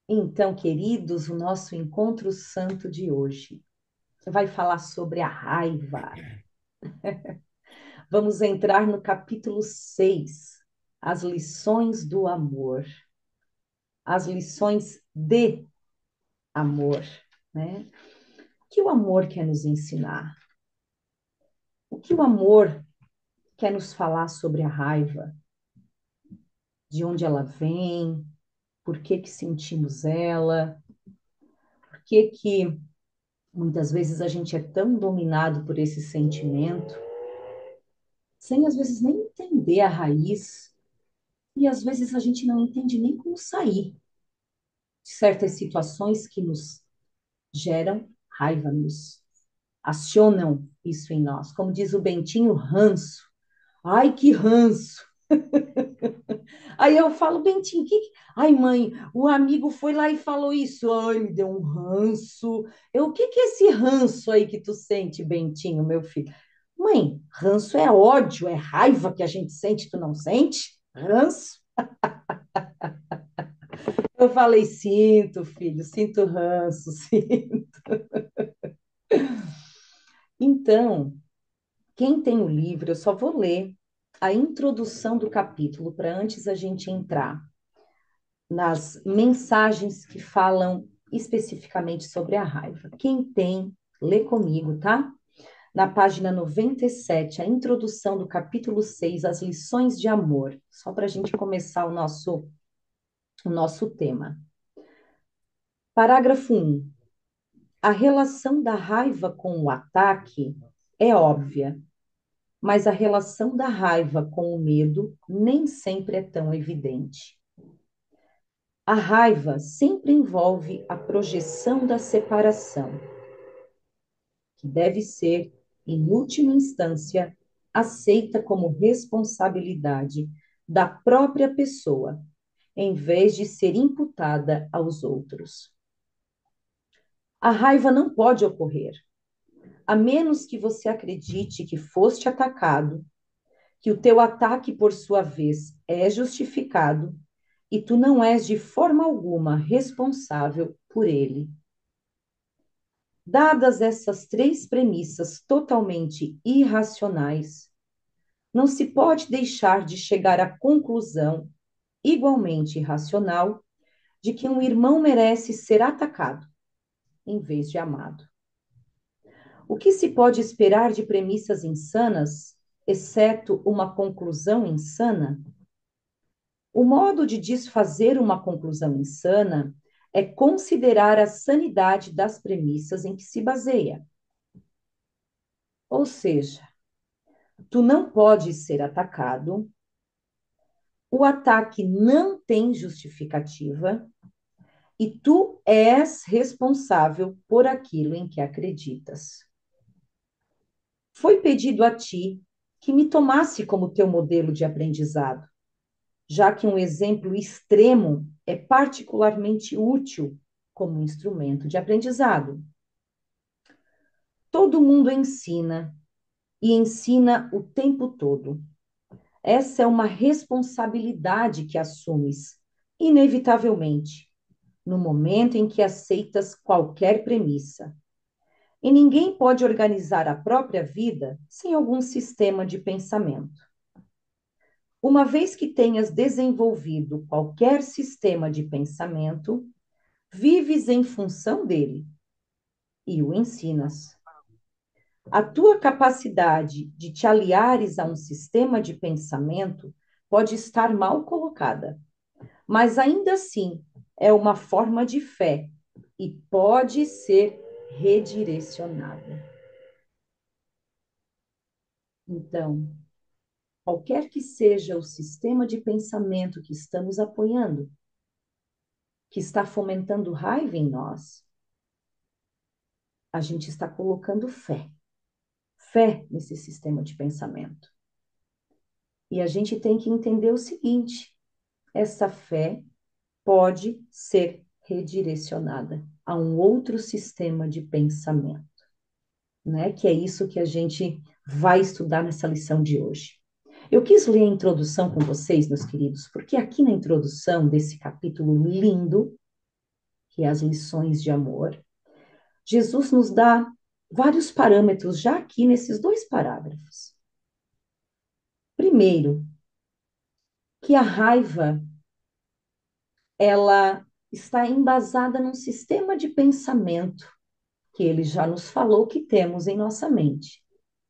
Então, queridos, o nosso encontro santo de hoje vai falar sobre a raiva. Vamos entrar no capítulo 6, as lições do amor, as lições de amor, né? O que o amor quer nos ensinar? O que o amor quer nos falar sobre a raiva? De onde ela vem? Por que que sentimos ela? Por que que muitas vezes a gente é tão dominado por esse sentimento, sem às vezes nem entender a raiz, e às vezes a gente não entende nem como sair de certas situações que nos geram raiva, nos acionam isso em nós. Como diz o Bentinho, ranço. Ai, que ranço! Aí eu falo, Bentinho, Ai, mãe, o amigo foi lá e falou isso. Ai, me deu um ranço. O que que é esse ranço aí que tu sente, Bentinho, meu filho? Mãe, ranço é ódio, é raiva que a gente sente, tu não sente? Ranço? Eu falei, sinto, filho, sinto ranço, sim. Então, quem tem o livro, eu só vou ler a introdução do capítulo para antes a gente entrar nas mensagens que falam especificamente sobre a raiva. Quem tem, lê comigo, tá? Na página 97, a introdução do capítulo 6, as lições de amor, só para a gente começar o nosso tema. Parágrafo 1. A relação da raiva com o ataque é óbvia, mas a relação da raiva com o medo nem sempre é tão evidente. A raiva sempre envolve a projeção da separação, que deve ser, em última instância, aceita como responsabilidade da própria pessoa, em vez de ser imputada aos outros. A raiva não pode ocorrer, a menos que você acredite que foste atacado, que o teu ataque, por sua vez, é justificado e tu não és de forma alguma responsável por ele. Dadas essas três premissas totalmente irracionais, não se pode deixar de chegar à conclusão, igualmente irracional, de que um irmão merece ser atacado em vez de amado. O que se pode esperar de premissas insanas, exceto uma conclusão insana? O modo de desfazer uma conclusão insana é considerar a sanidade das premissas em que se baseia. Ou seja, tu não podes ser atacado, o ataque não tem justificativa e tu és responsável por aquilo em que acreditas. Foi pedido a ti que me tomasse como teu modelo de aprendizado, já que um exemplo extremo é particularmente útil como instrumento de aprendizado. Todo mundo ensina e ensina o tempo todo. Essa é uma responsabilidade que assumes, inevitavelmente, no momento em que aceitas qualquer premissa. E ninguém pode organizar a própria vida sem algum sistema de pensamento. Uma vez que tenhas desenvolvido qualquer sistema de pensamento, vives em função dele e o ensinas. A tua capacidade de te aliares a um sistema de pensamento pode estar mal colocada, mas ainda assim é uma forma de fé e pode ser redirecionada. Então, qualquer que seja o sistema de pensamento que estamos apoiando, que está fomentando raiva em nós, a gente está colocando fé nesse sistema de pensamento. E a gente tem que entender o seguinte: essa fé pode ser redirecionada a um outro sistema de pensamento, né? Que é isso que a gente vai estudar nessa lição de hoje. Eu quis ler a introdução com vocês, meus queridos, porque aqui na introdução desse capítulo lindo, que é as lições de amor, Jesus nos dá vários parâmetros já aqui nesses dois parágrafos. Primeiro, que a raiva ela está embasada num sistema de pensamento que ele já nos falou que temos em nossa mente,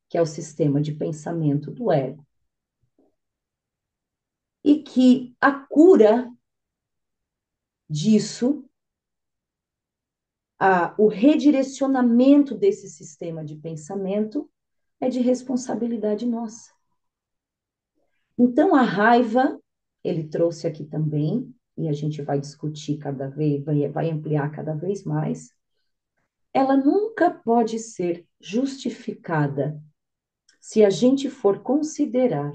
que é o sistema de pensamento do ego. E que a cura disso, o redirecionamento desse sistema de pensamento é de responsabilidade nossa. Então, a raiva, ele trouxe aqui também, e a gente vai discutir cada vez, vai ampliar cada vez mais, ela nunca pode ser justificada se a gente for considerar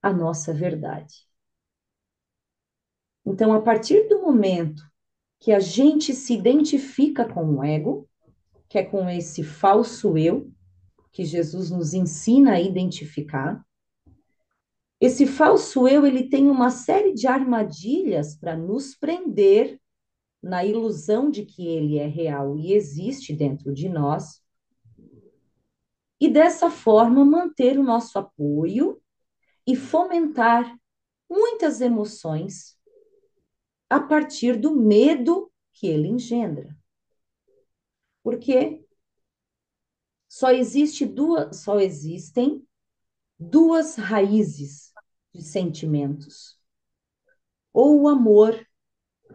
a nossa verdade. Então, a partir do momento que a gente se identifica com o ego, que é com esse falso eu, que Jesus nos ensina a identificar, esse falso eu, ele tem uma série de armadilhas para nos prender na ilusão de que ele é real e existe dentro de nós, e dessa forma manter o nosso apoio e fomentar muitas emoções a partir do medo que ele engendra. Porque só existem duas raízes de sentimentos: ou o amor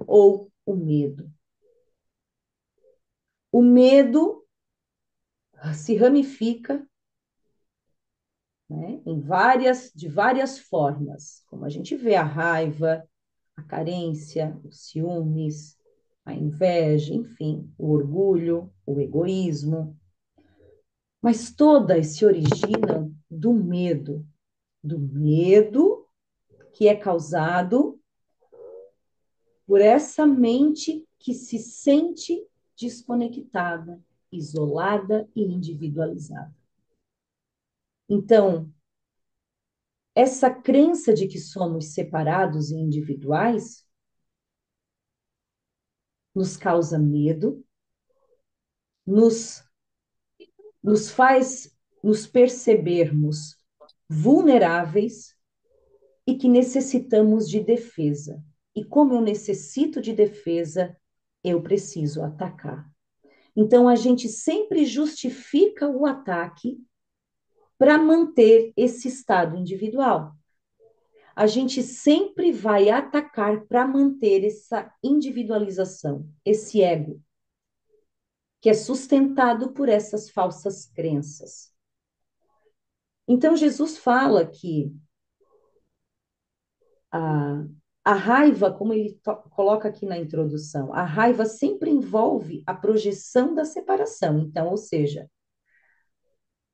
ou o medo. O medo se ramifica, né, de várias formas, como a gente vê a raiva, a carência, os ciúmes, a inveja, enfim, o orgulho, o egoísmo. Mas todas se originam do medo que é causado por essa mente que se sente desconectada, isolada e individualizada. Então, essa crença de que somos separados e individuais nos causa medo, nos, nos faz nos percebermos vulneráveis e que necessitamos de defesa. E como eu necessito de defesa, eu preciso atacar. Então, a gente sempre justifica o ataque para manter esse estado individual. A gente sempre vai atacar para manter essa individualização, esse ego, que é sustentado por essas falsas crenças. Então, Jesus fala que a, a raiva, como ele coloca aqui na introdução, a raiva sempre envolve a projeção da separação. Então, ou seja,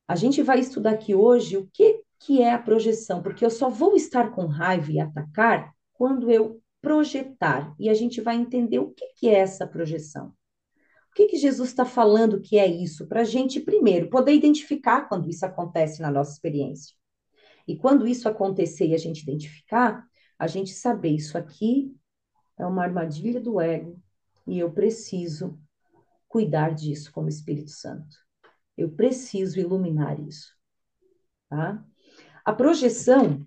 a gente vai estudar aqui hoje o que é a projeção, porque eu só vou estar com raiva e atacar quando eu projetar. E a gente vai entender o que é essa projeção. O que Jesus está falando que é isso? Para a gente, primeiro, poder identificar quando isso acontece na nossa experiência. E quando isso acontecer e a gente identificar, a gente saber isso aqui é uma armadilha do ego e eu preciso cuidar disso como Espírito Santo. Eu preciso iluminar isso, tá? A projeção,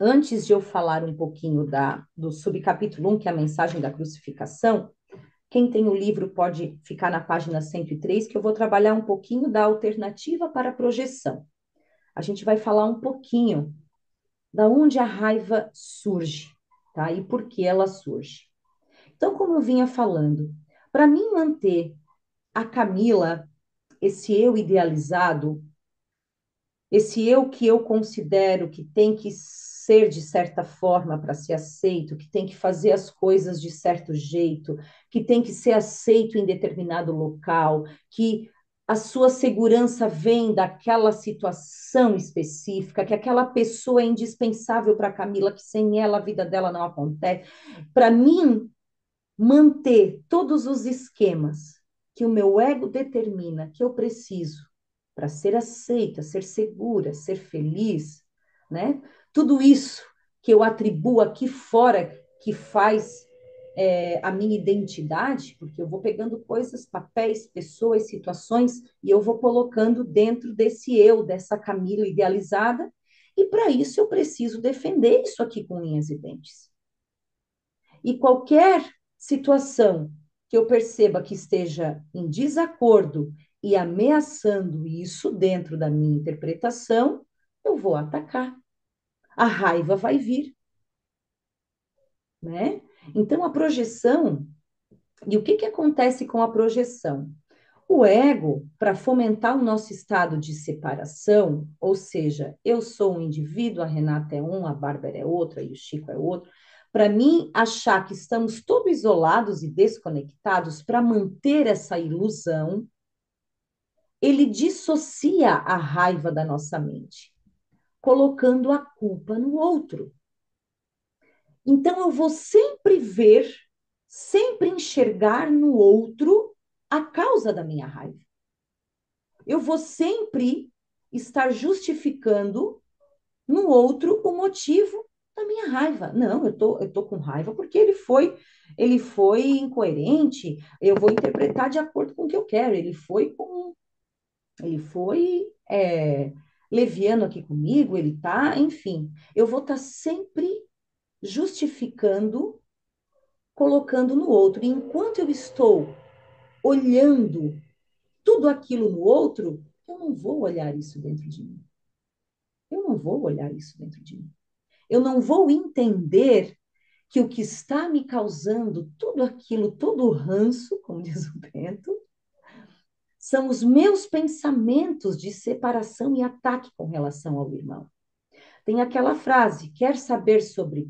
antes de eu falar um pouquinho do subcapítulo 1, que é a mensagem da crucificação, quem tem o livro pode ficar na página 103, que eu vou trabalhar um pouquinho da alternativa para a projeção. A gente vai falar um pouquinho da onde a raiva surge, tá? E por que ela surge. Então, como eu vinha falando, para mim manter a Camila, esse eu idealizado, esse eu que eu considero que tem que ser de certa forma para ser aceito, que tem que fazer as coisas de certo jeito, que tem que ser aceito em determinado local, que a sua segurança vem daquela situação específica, que aquela pessoa é indispensável para a Camila, que sem ela a vida dela não acontece. Para mim, manter todos os esquemas que o meu ego determina que eu preciso para ser aceita, ser segura, ser feliz, né? Tudo isso que eu atribuo aqui fora que faz a minha identidade, porque eu vou pegando coisas, papéis, pessoas, situações, e eu vou colocando dentro desse eu, dessa Camila idealizada, e para isso eu preciso defender isso aqui com unhas e dentes. E qualquer situação que eu perceba que esteja em desacordo e ameaçando isso dentro da minha interpretação, eu vou atacar. A raiva vai vir, né? Então, a projeção, e o que que acontece com a projeção? O ego, para fomentar o nosso estado de separação, ou seja, eu sou um indivíduo, a Renata é um, a Bárbara é outra e o Chico é outro, para mim achar que estamos todos isolados e desconectados para manter essa ilusão, ele dissocia a raiva da nossa mente, colocando a culpa no outro. Então eu vou sempre ver, sempre enxergar no outro a causa da minha raiva. Eu vou sempre estar justificando no outro o motivo da minha raiva. Não, eu tô com raiva porque ele foi incoerente. Eu vou interpretar de acordo com o que eu quero. Ele foi leviano aqui comigo. Ele tá, enfim. Eu vou estar sempre justificando, colocando no outro. E enquanto eu estou olhando tudo aquilo no outro, eu não vou olhar isso dentro de mim. Eu não vou olhar isso dentro de mim. Eu não vou entender que o que está me causando tudo aquilo, todo o ranço, como diz o Bento, são os meus pensamentos de separação e ataque com relação ao irmão. Tem aquela frase: quer saber sobre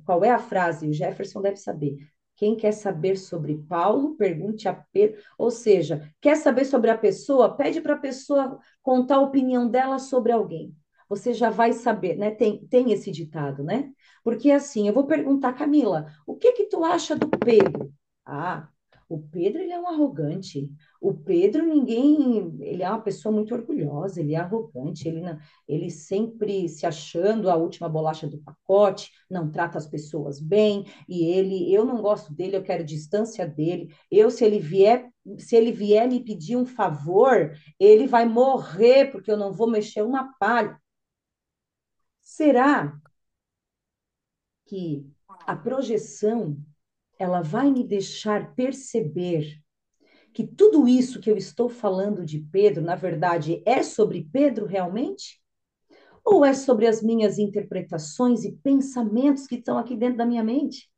qual é a frase? O Jefferson deve saber. Quem quer saber sobre Paulo, pergunte a Pedro. Ou seja, quer saber sobre a pessoa, pede para a pessoa contar a opinião dela sobre alguém. Você já vai saber, né? Tem esse ditado, né? Porque assim, eu vou perguntar, Camila, o que que tu acha do Pedro? Ah, o Pedro, ele é um arrogante. O Pedro, ele é uma pessoa muito orgulhosa, ele é arrogante, ele sempre se achando a última bolacha do pacote, não trata as pessoas bem, eu não gosto dele, eu quero distância dele. Se ele vier me pedir um favor, ele vai morrer porque eu não vou mexer uma palha. Será que a projeção ela vai me deixar perceber que tudo isso que eu estou falando de Pedro, na verdade, é sobre Pedro realmente? Ou é sobre as minhas interpretações e pensamentos que estão aqui dentro da minha mente?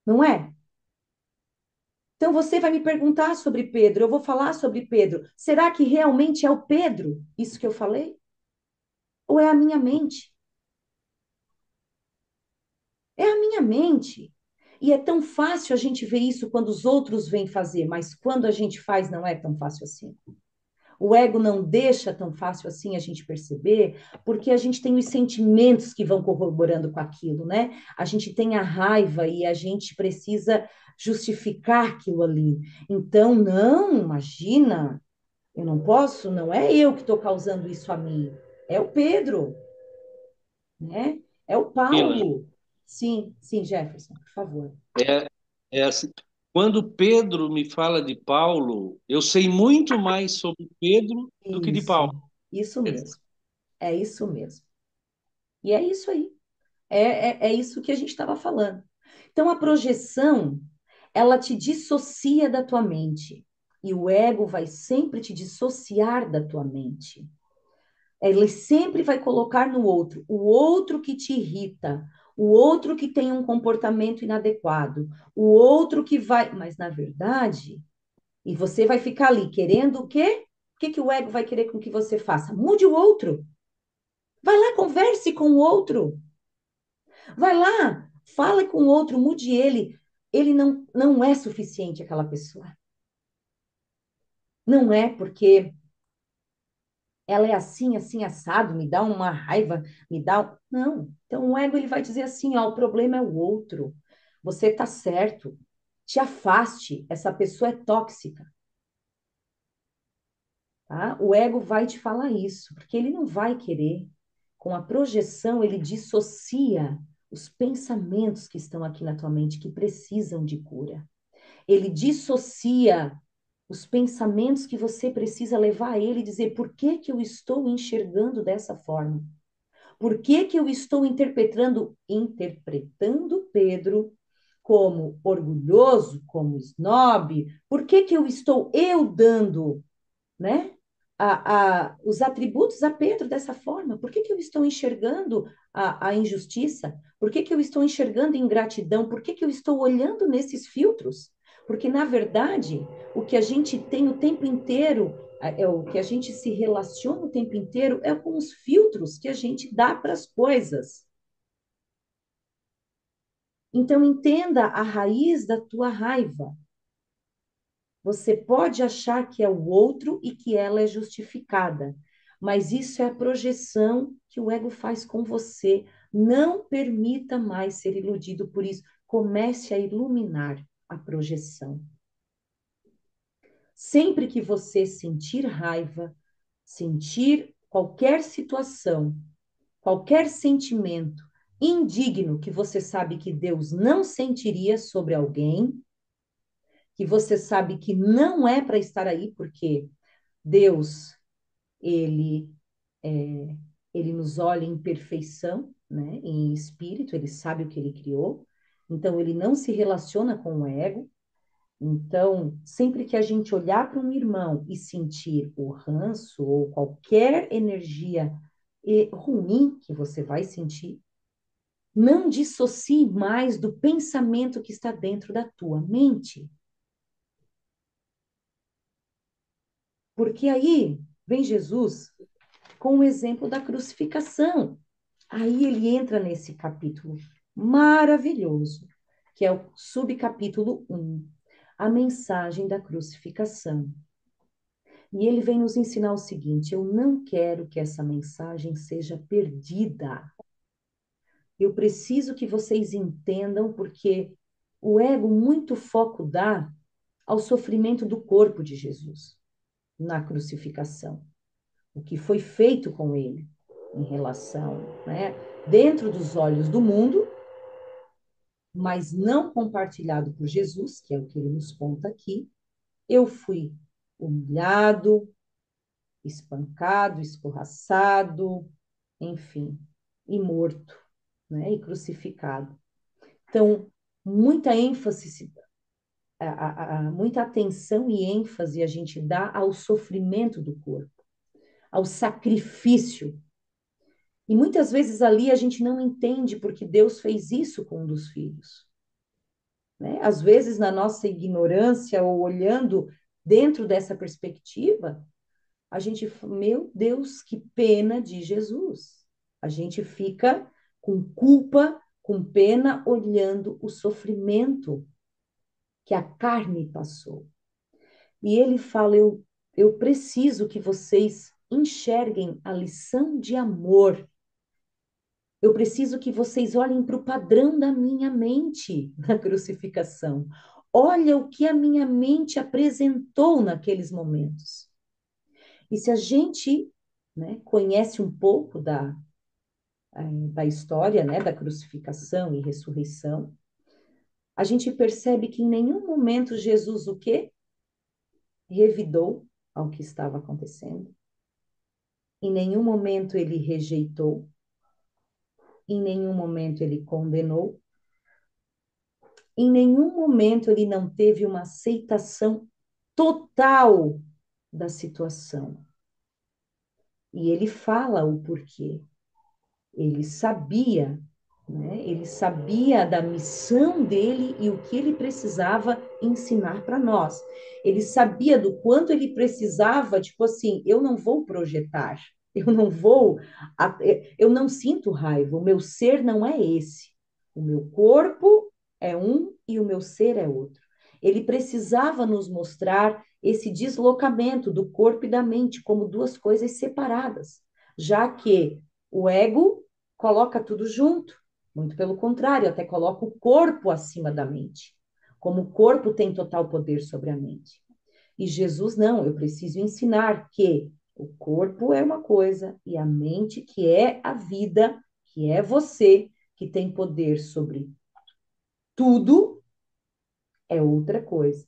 Não é? Então você vai me perguntar sobre Pedro, eu vou falar sobre Pedro. Será que realmente é o Pedro isso que eu falei? Ou é a minha mente? É a minha mente. E é tão fácil a gente ver isso quando os outros vêm fazer, mas quando a gente faz não é tão fácil assim. O ego não deixa tão fácil assim a gente perceber, porque a gente tem os sentimentos que vão corroborando com aquilo, né? A gente tem a raiva e a gente precisa justificar aquilo ali. Então, não, imagina, eu não posso, não é eu que estou causando isso a mim, é o Pedro, né? É o Mila, Paulo. Sim, sim, Jefferson, por favor. é, é assim, quando Pedro me fala de Paulo, eu sei muito mais sobre Pedro do que de Paulo. Isso mesmo, é isso mesmo. E é isso aí. É isso que a gente estava falando. Então, a projeção, ela te dissocia da tua mente. E o ego vai sempre te dissociar da tua mente. Ele sempre vai colocar no outro, o outro que te irrita, o outro que tem um comportamento inadequado, o outro que vai. Mas, na verdade, e você vai ficar ali querendo o quê? O que que o ego vai querer com que você faça? Mude o outro. Vai lá, converse com o outro. Vai lá, fala com o outro, mude ele. Ele não é suficiente, aquela pessoa. Não é porque ela é assim, assim, assado, me dá uma raiva, me dá. Não. Então o ego ele vai dizer assim: ó, o problema é o outro. Você tá certo. Te afaste. Essa pessoa é tóxica. Tá? O ego vai te falar isso, porque ele não vai querer. Com a projeção, ele dissocia os pensamentos que estão aqui na tua mente que precisam de cura. Ele dissocia os pensamentos que você precisa levar a ele e dizer: por que que eu estou enxergando dessa forma? Por que que eu estou interpretando Pedro como orgulhoso, como snob? Por que que eu estou dando, né, os atributos a Pedro dessa forma? Por que que eu estou enxergando a injustiça? Por que que eu estou enxergando ingratidão? Por que que eu estou olhando nesses filtros? Porque, na verdade, o que a gente tem o tempo inteiro, o que a gente se relaciona o tempo inteiro, é com os filtros que a gente dá para as coisas. Então, entenda a raiz da tua raiva. Você pode achar que é o outro e que ela é justificada, mas isso é a projeção que o ego faz com você. Não permita mais ser iludido por isso. Comece a iluminar a projeção. Sempre que você sentir raiva, sentir qualquer situação, qualquer sentimento indigno que você sabe que Deus não sentiria sobre alguém, que você sabe que não é para estar aí, porque Deus, ele, é, ele nos olha em perfeição, né? Em espírito, ele sabe o que ele criou, então ele não se relaciona com o ego. Então, sempre que a gente olhar para um irmão e sentir o ranço ou qualquer energia ruim que você vai sentir, não dissocie mais do pensamento que está dentro da tua mente. Porque aí vem Jesus com o exemplo da crucificação. Aí ele entra nesse capítulo maravilhoso, que é o subcapítulo 1, a mensagem da crucificação. E ele vem nos ensinar o seguinte: eu não quero que essa mensagem seja perdida. Eu preciso que vocês entendam, porque o ego muito foco dá ao sofrimento do corpo de Jesus na crucificação, o que foi feito com ele em relação, né, dentro dos olhos do mundo, mas não compartilhado por Jesus, que é o que ele nos conta aqui. Eu fui humilhado, espancado, escorraçado, enfim, e morto, né, e crucificado. Então, muita ênfase, muita atenção e ênfase a gente dá ao sofrimento do corpo, ao sacrifício. E muitas vezes ali a gente não entende porque Deus fez isso com um dos filhos, né? Às vezes, na nossa ignorância ou olhando dentro dessa perspectiva, a gente, meu Deus, que pena de Jesus. A gente fica com culpa, com pena, olhando o sofrimento que a carne passou. E ele fala: eu preciso que vocês enxerguem a lição de amor. Eu preciso que vocês olhem para o padrão da minha mente na crucificação. Olha o que a minha mente apresentou naqueles momentos. E se a gente, né, conhece um pouco da história, né, da crucificação e ressurreição, a gente percebe que em nenhum momento Jesus o quê? Revidou ao que estava acontecendo. Em nenhum momento ele rejeitou. Em nenhum momento ele condenou. Em nenhum momento ele não teve uma aceitação total da situação. E ele fala o porquê. Ele sabia, né? Ele sabia da missão dele e o que ele precisava ensinar para nós. Ele sabia do quanto ele precisava, tipo assim, eu não vou projetar, eu não vou, eu não sinto raiva, o meu ser não é esse. O meu corpo é um e o meu ser é outro. Ele precisava nos mostrar esse deslocamento do corpo e da mente como duas coisas separadas, já que o ego coloca tudo junto. Muito pelo contrário, até coloca o corpo acima da mente. Como o corpo tem total poder sobre a mente. E Jesus, não, eu preciso ensinar que o corpo é uma coisa e a mente, que é a vida, que é você, que tem poder sobre tudo, é outra coisa.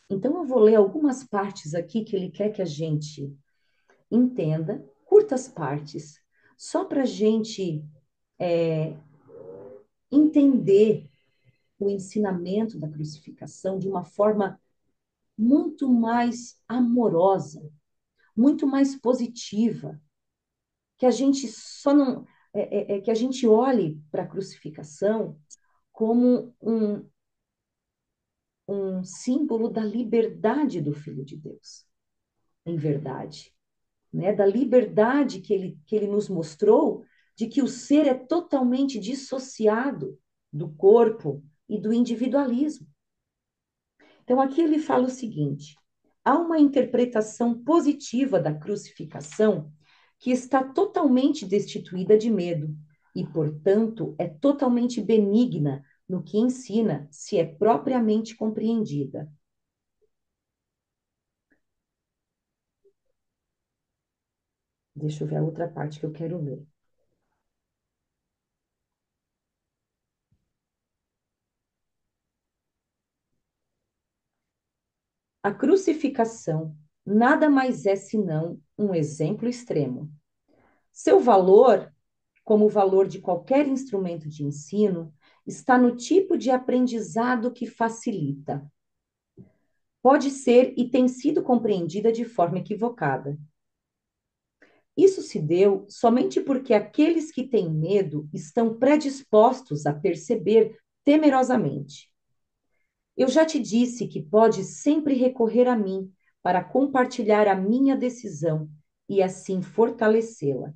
Então, eu vou ler algumas partes aqui que ele quer que a gente entenda, curtas partes, só para a gente entender o ensinamento da crucificação de uma forma muito mais amorosa, muito mais positiva, que a gente só não que a gente olhe para a crucificação como um símbolo da liberdade do Filho de Deus, em verdade, né? Da liberdade que ele nos mostrou, de que o ser é totalmente dissociado do corpo e do individualismo. Então, aqui ele fala o seguinte: há uma interpretação positiva da crucificação que está totalmente destituída de medo e, portanto, é totalmente benigna no que ensina, se é propriamente compreendida. Deixa eu ver a outra parte que eu quero ler. A crucificação nada mais é senão um exemplo extremo. Seu valor, como o valor de qualquer instrumento de ensino, está no tipo de aprendizado que facilita. Pode ser e tem sido compreendida de forma equivocada. Isso se deu somente porque aqueles que têm medo estão predispostos a perceber temerosamente. Eu já te disse que pode sempre recorrer a mim para compartilhar a minha decisão e assim fortalecê-la.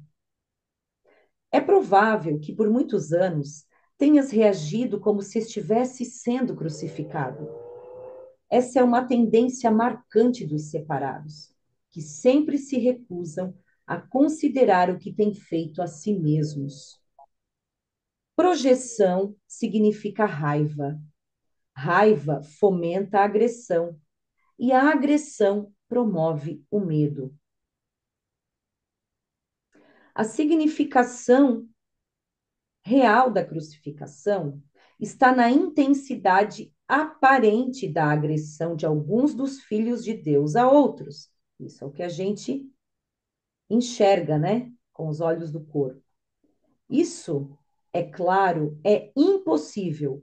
É provável que por muitos anos tenhas reagido como se estivesse sendo crucificado. Essa é uma tendência marcante dos separados, que sempre se recusam a considerar o que têm feito a si mesmos. Projeção significa raiva. Raiva fomenta a agressão e a agressão promove o medo. A significação real da crucificação está na intensidade aparente da agressão de alguns dos filhos de Deus a outros. Isso é o que a gente enxerga, né, com os olhos do corpo. Isso, é claro, é impossível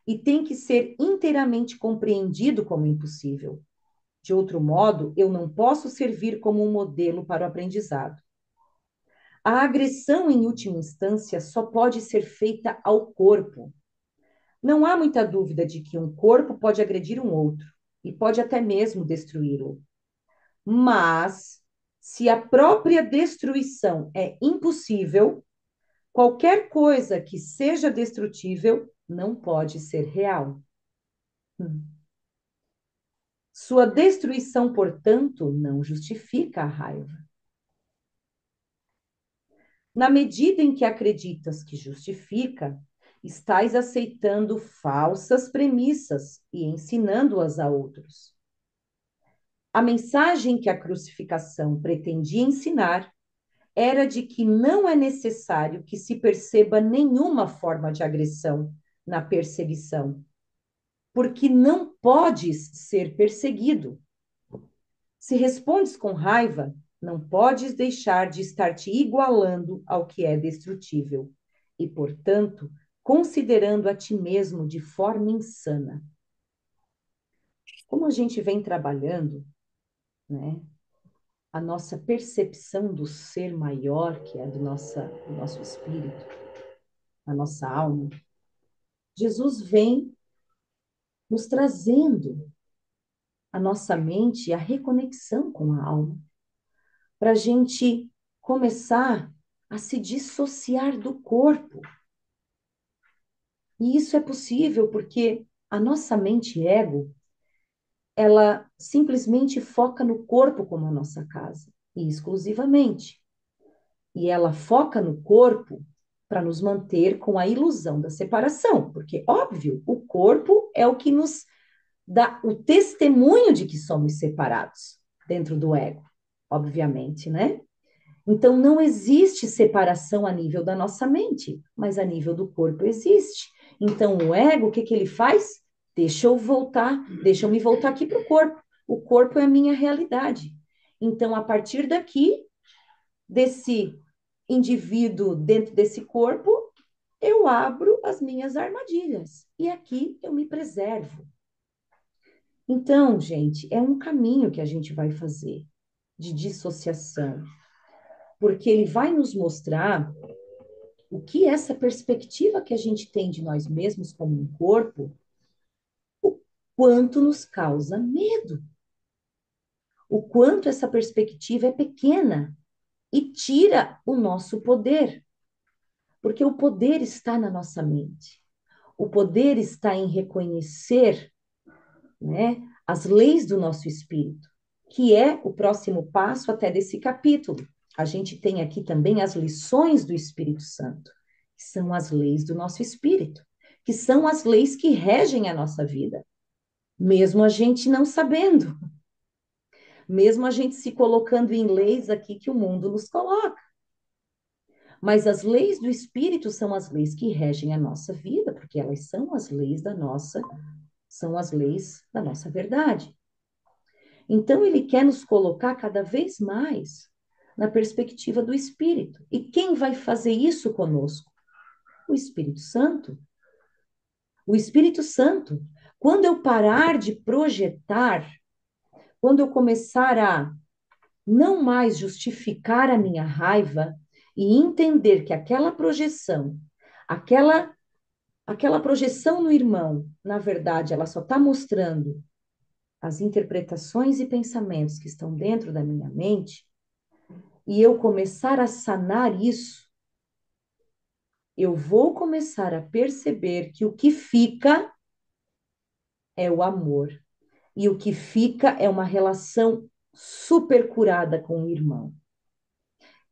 e tem que ser inteiramente compreendido como impossível. De outro modo, eu não posso servir como um modelo para o aprendizado. A agressão, em última instância, só pode ser feita ao corpo. Não há muita dúvida de que um corpo pode agredir um outro e pode até mesmo destruí-lo. Mas, se a própria destruição é impossível, qualquer coisa que seja destrutível não pode ser real. Sua destruição, portanto, não justifica a raiva. Na medida em que acreditas que justifica, estás aceitando falsas premissas e ensinando-as a outros. A mensagem que a crucificação pretendia ensinar era de que não é necessário que se perceba nenhuma forma de agressão na perseguição, porque não podes ser perseguido. Se respondes com raiva, não podes deixar de estar te igualando ao que é destrutível e, portanto, considerando a ti mesmo de forma insana. Como a gente vem trabalhando, né, a nossa percepção do ser maior, que é do nosso espírito, a nossa alma, Jesus vem nos trazendo a nossa mente a reconexão com a alma, para a gente começar a se dissociar do corpo. E isso é possível porque a nossa mente ego, ela simplesmente foca no corpo como a nossa casa, e exclusivamente. E ela foca no corpo para nos manter com a ilusão da separação, porque, óbvio, o corpo é o que nos dá o testemunho de que somos separados dentro do ego, obviamente, né? Então, não existe separação a nível da nossa mente, mas a nível do corpo existe. Então, o ego, o que que ele faz? Deixa eu me voltar aqui para o corpo. O corpo é a minha realidade. Então, a partir daqui, desse indivíduo dentro desse corpo, eu abro as minhas armadilhas. E aqui eu me preservo. Então, gente, é um caminho que a gente vai fazer de dissociação, porque ele vai nos mostrar o que essa perspectiva que a gente tem de nós mesmos como um corpo, o quanto nos causa medo, o quanto essa perspectiva é pequena e tira o nosso poder, porque o poder está na nossa mente. O poder está em reconhecer, né, as leis do nosso espírito, que é o próximo passo até desse capítulo. A gente tem aqui também as lições do Espírito Santo, que são as leis do nosso espírito, que são as leis que regem a nossa vida, mesmo a gente não sabendo, mesmo a gente se colocando em leis aqui que o mundo nos coloca. Mas as leis do espírito são as leis que regem a nossa vida, porque elas são as leis da nossa verdade. Então, ele quer nos colocar cada vez mais na perspectiva do Espírito. E quem vai fazer isso conosco? O Espírito Santo. O Espírito Santo. Quando eu parar de projetar, quando eu começar a não mais justificar a minha raiva e entender que aquela, aquela projeção no irmão, na verdade, ela só está mostrando as interpretações e pensamentos que estão dentro da minha mente, e eu começar a sanar isso, eu vou começar a perceber que o que fica é o amor. E o que fica é uma relação super curada com o irmão.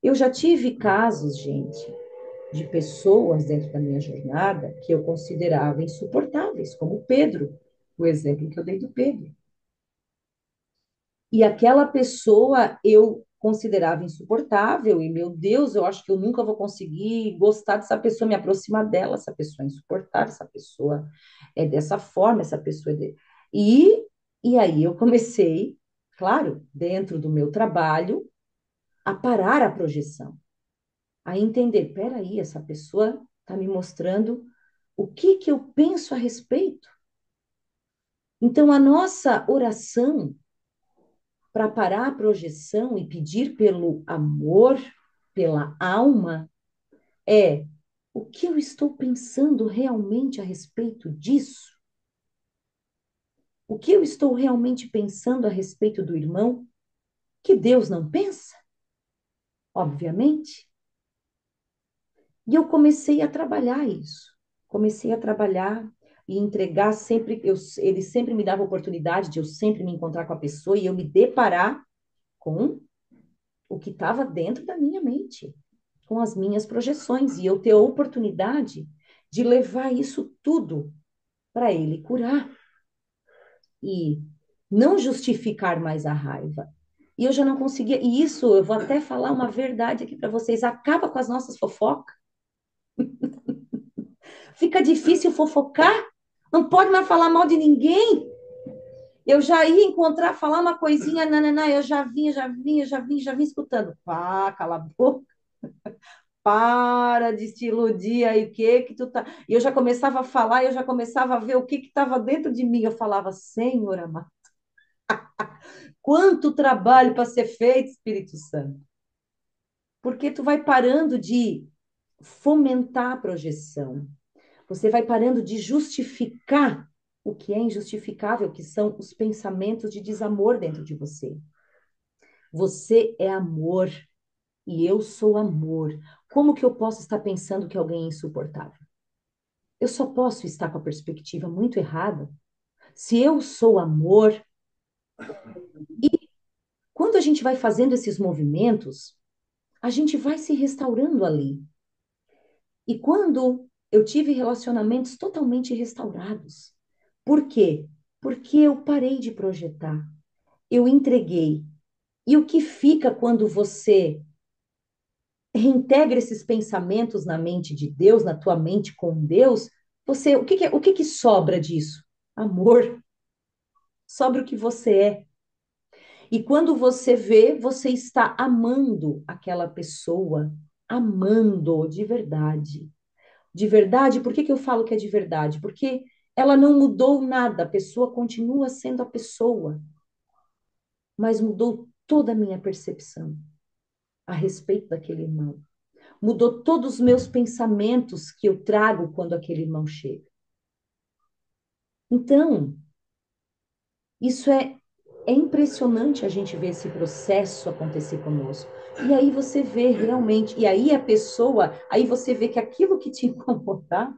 Eu já tive casos, gente, de pessoas dentro da minha jornada que eu considerava insuportáveis, como Pedro, o exemplo que eu dei do Pedro. E aquela pessoa eu considerava insuportável, e meu Deus, eu acho que eu nunca vou conseguir gostar dessa pessoa, me aproximar dela, essa pessoa é insuportável, essa pessoa é dessa forma, essa pessoa é de... e aí eu comecei, claro, dentro do meu trabalho, a parar a projeção, a entender, peraí, essa pessoa está me mostrando o que que eu penso a respeito. Então, a nossa oração para parar a projeção e pedir pelo amor, pela alma, é o que eu estou pensando realmente a respeito disso? O que eu estou realmente pensando a respeito do irmão? Que Deus não pensa, obviamente. E eu comecei a trabalhar isso. Comecei a trabalhar e entregar sempre. Ele sempre me dava oportunidade de eu sempre me encontrar com a pessoa e eu me deparar com o que estava dentro da minha mente, com as minhas projeções, e eu ter a oportunidade de levar isso tudo para ele curar e não justificar mais a raiva. E eu já não conseguia, e isso eu vou até falar uma verdade aqui para vocês, acaba com as nossas fofocas. Fica difícil fofocar, não pode mais falar mal de ninguém. Eu já ia encontrar, falar uma coisinha, não, eu já vinha escutando. Pá, cala a boca. Para de se iludir aí, o que que tu tá... E eu já começava a falar, eu já começava a ver o que estava dentro de mim. Eu falava, Senhor amado, quanto trabalho para ser feito, Espírito Santo. Porque tu vai parando de fomentar a projeção. Você vai parando de justificar o que é injustificável, que são os pensamentos de desamor dentro de você. Você é amor e eu sou amor. Como que eu posso estar pensando que alguém é insuportável? Eu só posso estar com a perspectiva muito errada se eu sou amor. E quando a gente vai fazendo esses movimentos, a gente vai se restaurando ali. E quando eu tive relacionamentos totalmente restaurados, por quê? Porque eu parei de projetar, eu entreguei. E o que fica quando você reintegra esses pensamentos na mente de Deus, na tua mente com Deus, você, o que que sobra disso? Amor. Sobra o que você é. E quando você vê, você está amando aquela pessoa, amando de verdade. De verdade, por que que eu falo que é de verdade? Porque ela não mudou nada, a pessoa continua sendo a pessoa, mas mudou toda a minha percepção a respeito daquele irmão. Mudou todos os meus pensamentos que eu trago quando aquele irmão chega. Então, isso é impressionante a gente ver esse processo acontecer conosco. E aí você vê realmente, e aí a pessoa, aí você vê que aquilo que te incomodava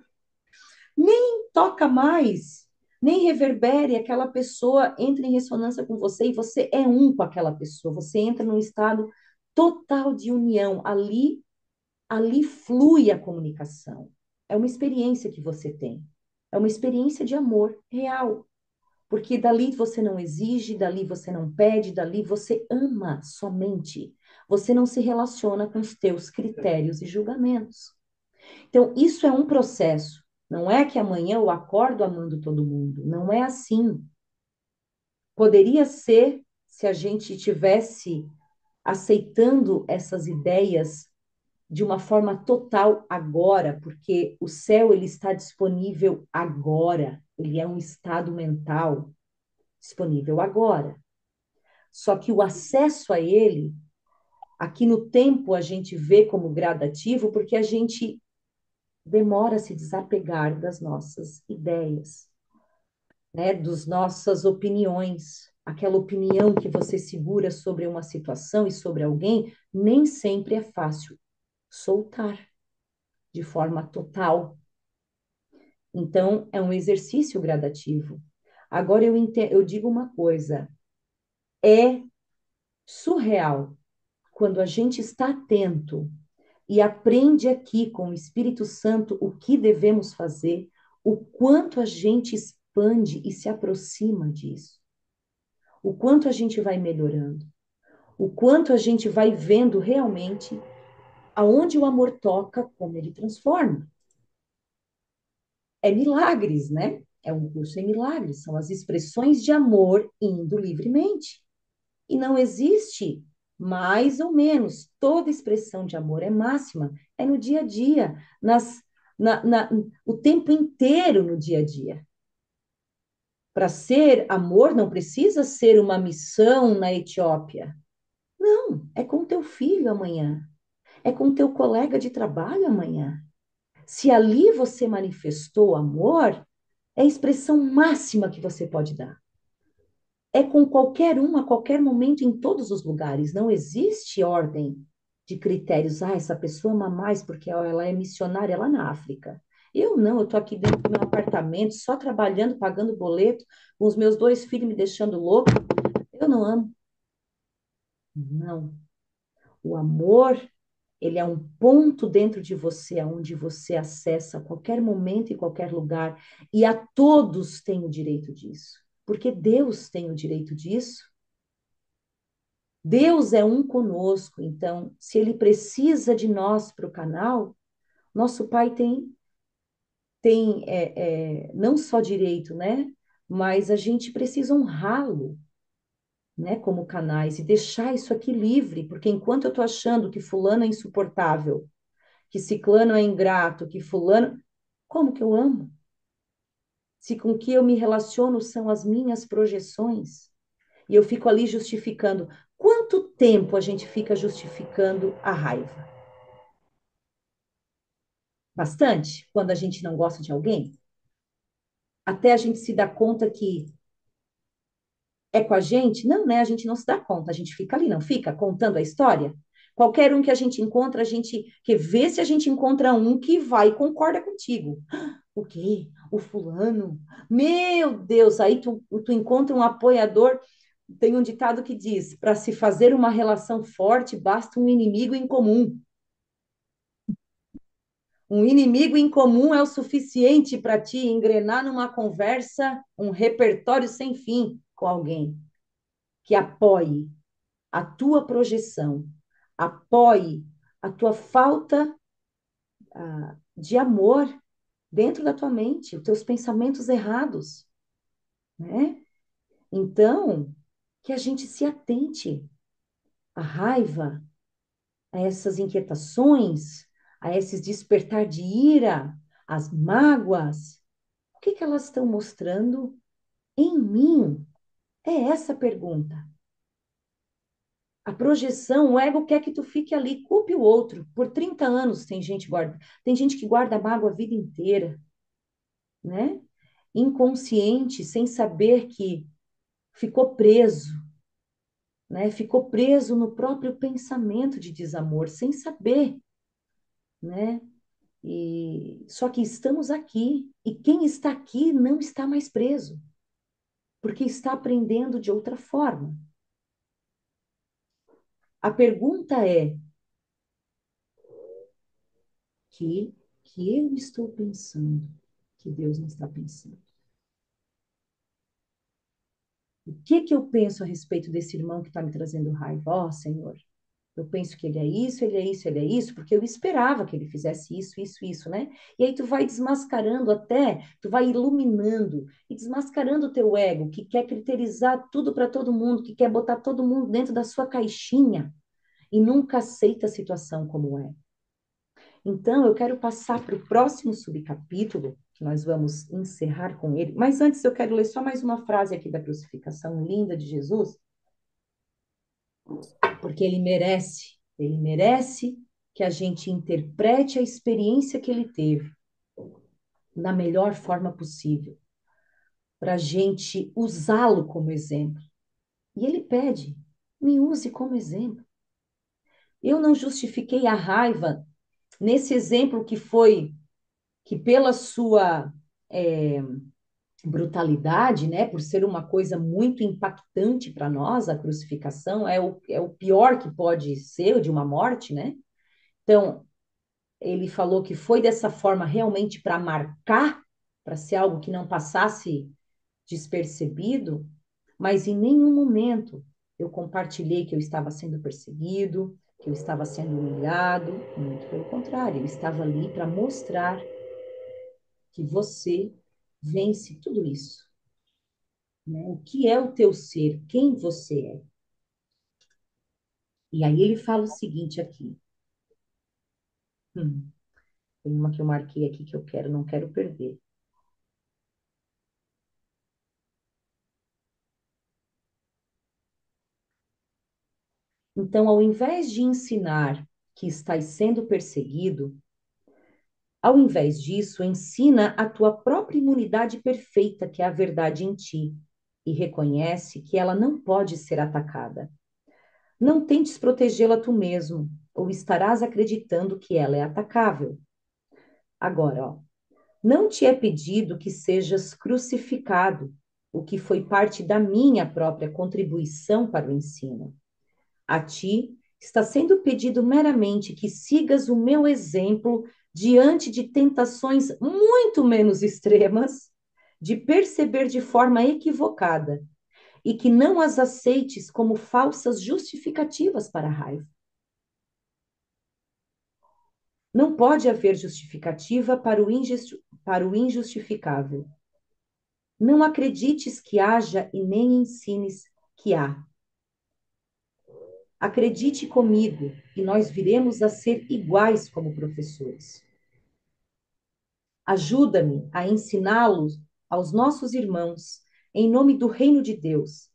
nem toca mais, nem reverbere, aquela pessoa entra em ressonância com você e você é um com aquela pessoa, você entra num estado total de união. Ali flui a comunicação. É uma experiência que você tem. É uma experiência de amor real. Porque dali você não exige, dali você não pede, dali você ama somente. Você não se relaciona com os teus critérios e julgamentos. Então, isso é um processo. Não é que amanhã eu acordo amando todo mundo. Não é assim. Poderia ser se a gente tivesse aceitando essas ideias de uma forma total agora, porque o céu ele está disponível agora. Ele é um estado mental disponível agora. Só que o acesso a ele, aqui no tempo a gente vê como gradativo, porque a gente demora a se desapegar das nossas ideias, né, das nossas opiniões. Aquela opinião que você segura sobre uma situação e sobre alguém, nem sempre é fácil soltar de forma total. Então, é um exercício gradativo. Agora, eu digo uma coisa: é surreal quando a gente está atento e aprende aqui com o Espírito Santo o que devemos fazer, o quanto a gente expande e se aproxima disso, o quanto a gente vai melhorando, o quanto a gente vai vendo realmente aonde o amor toca, como ele transforma. É milagres, né? É um curso em milagres, são as expressões de amor indo livremente. E não existe mais ou menos. Toda expressão de amor é máxima, é no dia a dia, o tempo inteiro no dia a dia. Para ser amor, não precisa ser uma missão na Etiópia. Não, é com teu filho amanhã, é com teu colega de trabalho amanhã. Se ali você manifestou amor, é a expressão máxima que você pode dar. É com qualquer um, a qualquer momento, em todos os lugares. Não existe ordem de critérios. Ah, essa pessoa ama mais porque ela é missionária lá na África. Eu não, eu estou aqui dentro do meu apartamento, só trabalhando, pagando boleto, com os meus dois filhos me deixando louco. Eu não amo. Não. O amor, ele é um ponto dentro de você, onde você acessa a qualquer momento e qualquer lugar. E a todos tem o direito disso. Porque Deus tem o direito disso. Deus é um conosco, então, se ele precisa de nós para o canal, nosso Pai tem não só direito, né? Mas a gente precisa honrá-lo, né? Como canais e deixar isso aqui livre, porque enquanto eu estou achando que fulano é insuportável, que ciclano é ingrato, que fulano, como que eu amo? Se com que eu me relaciono são as minhas projeções e eu fico ali justificando. Quanto tempo a gente fica justificando a raiva? Bastante, quando a gente não gosta de alguém, até a gente se dar conta que é com a gente. Não, né? A gente não se dá conta, a gente fica ali, não fica contando a história. Qualquer um que a gente encontra, a gente quer ver se a gente encontra um que vai e concorda contigo. O quê? O fulano? Meu Deus, aí tu encontra um apoiador. Tem um ditado que diz: para se fazer uma relação forte, basta um inimigo em comum. Um inimigo em comum é o suficiente para te engrenar numa conversa, um repertório sem fim com alguém que apoie a tua projeção, apoie a tua falta de amor dentro da tua mente, os teus pensamentos errados, né? Então, que a gente se atente à raiva, a essas inquietações, a esses despertar de ira, às mágoas. O que que elas estão mostrando em mim? É essa a pergunta. A projeção, o ego quer que tu fique ali, culpe o outro. Por 30 anos tem gente que guarda mágoa a vida inteira, né? Inconsciente, sem saber que ficou preso, né? Ficou preso no próprio pensamento de desamor, sem saber, né? E só que estamos aqui, e quem está aqui não está mais preso, porque está aprendendo de outra forma. A pergunta é: que que eu estou pensando que Deus não está pensando? O que que eu penso a respeito desse irmão que está me trazendo raiva? Ó, oh, Senhor, eu penso que ele é isso, ele é isso, ele é isso, porque eu esperava que ele fizesse isso, né? E aí tu vai desmascarando até, tu vai iluminando e desmascarando o teu ego, que quer criterizar tudo para todo mundo, que quer botar todo mundo dentro da sua caixinha e nunca aceita a situação como é. Então, eu quero passar para o próximo subcapítulo, que nós vamos encerrar com ele. Mas antes, eu quero ler só mais uma frase aqui da crucificação linda de Jesus, porque ele merece que a gente interprete a experiência que ele teve da melhor forma possível, para a gente usá-lo como exemplo. E ele pede, me use como exemplo. Eu não justifiquei a raiva nesse exemplo que foi, que pela sua brutalidade, né, por ser uma coisa muito impactante para nós, a crucificação é o pior que pode ser de uma morte, né? Então, ele falou que foi dessa forma realmente para marcar, para ser algo que não passasse despercebido, mas em nenhum momento eu compartilhei que eu estava sendo perseguido, que eu estava sendo humilhado, muito pelo contrário, eu estava ali para mostrar que você vence tudo isso, né? O que é o teu ser, quem você é. E aí ele fala o seguinte aqui. Hum, tem uma que eu marquei aqui que eu quero, não quero perder. Então, ao invés de ensinar que estás sendo perseguido, ao invés disso, ensina a tua própria imunidade perfeita, que é a verdade em ti, e reconhece que ela não pode ser atacada. Não tentes protegê-la tu mesmo, ou estarás acreditando que ela é atacável. Agora, ó, não te é pedido que sejas crucificado, o que foi parte da minha própria contribuição para o ensino. A ti está sendo pedido meramente que sigas o meu exemplo diante de tentações muito menos extremas, de perceber de forma equivocada, e que não as aceites como falsas justificativas para a raiva. Não pode haver justificativa para o injustificável. Não acredites que haja e nem ensines que há. Acredite comigo e nós viremos a ser iguais como professores. Ajuda-me a ensiná-los aos nossos irmãos, em nome do reino de Deus.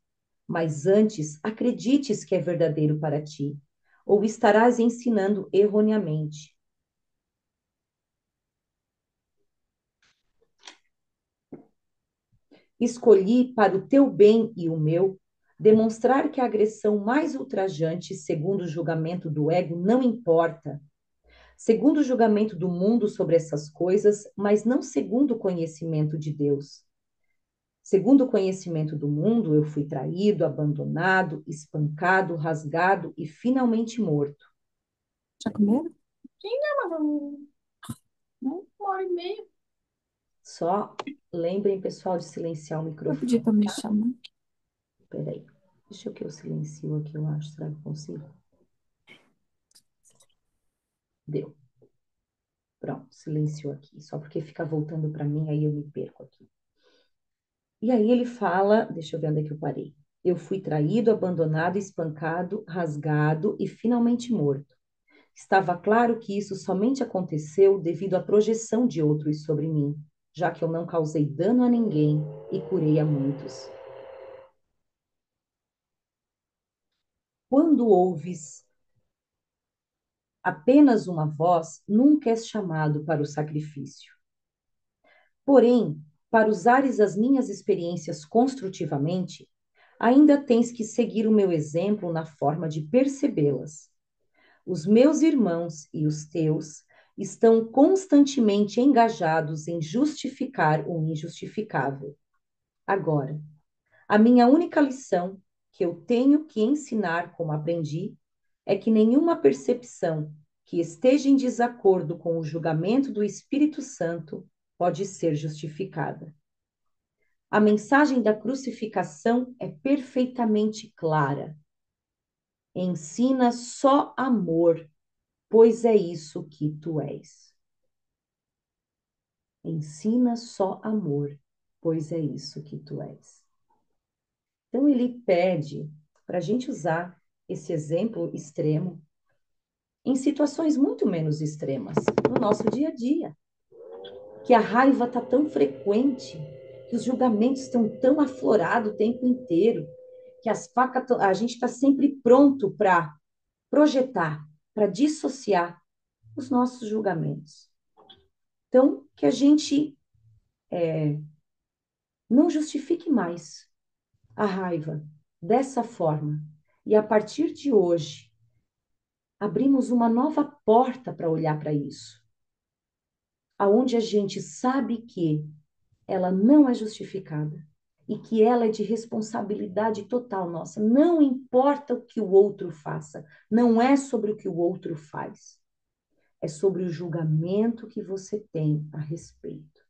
Mas antes, acredites que é verdadeiro para ti, ou estarás ensinando erroneamente. Escolhi para o teu bem e o meu demonstrar que a agressão mais ultrajante, segundo o julgamento do ego, não importa, segundo o julgamento do mundo sobre essas coisas, mas não segundo o conhecimento de Deus. Segundo o conhecimento do mundo, eu fui traído, abandonado, espancado, rasgado e finalmente morto. Já comeram? Tinha, mas uma hora e meia. Só lembrem, pessoal, de silenciar o Eu pedi microfone. para me chamar. Peraí. Deixa eu que eu silencio aqui, eu acho. Será que eu consigo? Deu. Pronto, silenciou aqui. Só porque fica voltando para mim, aí eu me perco aqui. E aí ele fala, deixa eu ver onde é que eu parei. Eu fui traído, abandonado, espancado, rasgado e finalmente morto. Estava claro que isso somente aconteceu devido à projeção de outros sobre mim, já que eu não causei dano a ninguém e curei a muitos. Quando ouves apenas uma voz, nunca és chamado para o sacrifício. Porém, para usares as minhas experiências construtivamente, ainda tens que seguir o meu exemplo na forma de percebê-las. Os meus irmãos e os teus estão constantemente engajados em justificar o injustificável. Agora, a minha única lição que eu tenho que ensinar como aprendi é que nenhuma percepção que esteja em desacordo com o julgamento do Espírito Santo pode ser justificada. A mensagem da crucificação é perfeitamente clara. Ensina só amor, pois é isso que tu és. Ensina só amor, pois é isso que tu és. Então, ele pede para a gente usar esse exemplo extremo em situações muito menos extremas, no nosso dia a dia. Que a raiva está tão frequente, que os julgamentos estão tão aflorados o tempo inteiro, que as facas, a gente está sempre pronto para projetar, para dissociar os nossos julgamentos. Então, que a gente não justifique mais a raiva dessa forma. E a partir de hoje, abrimos uma nova porta para olhar para isso, aonde a gente sabe que ela não é justificada e que ela é de responsabilidade total nossa. Não importa o que o outro faça, não é sobre o que o outro faz, é sobre o julgamento que você tem a respeito.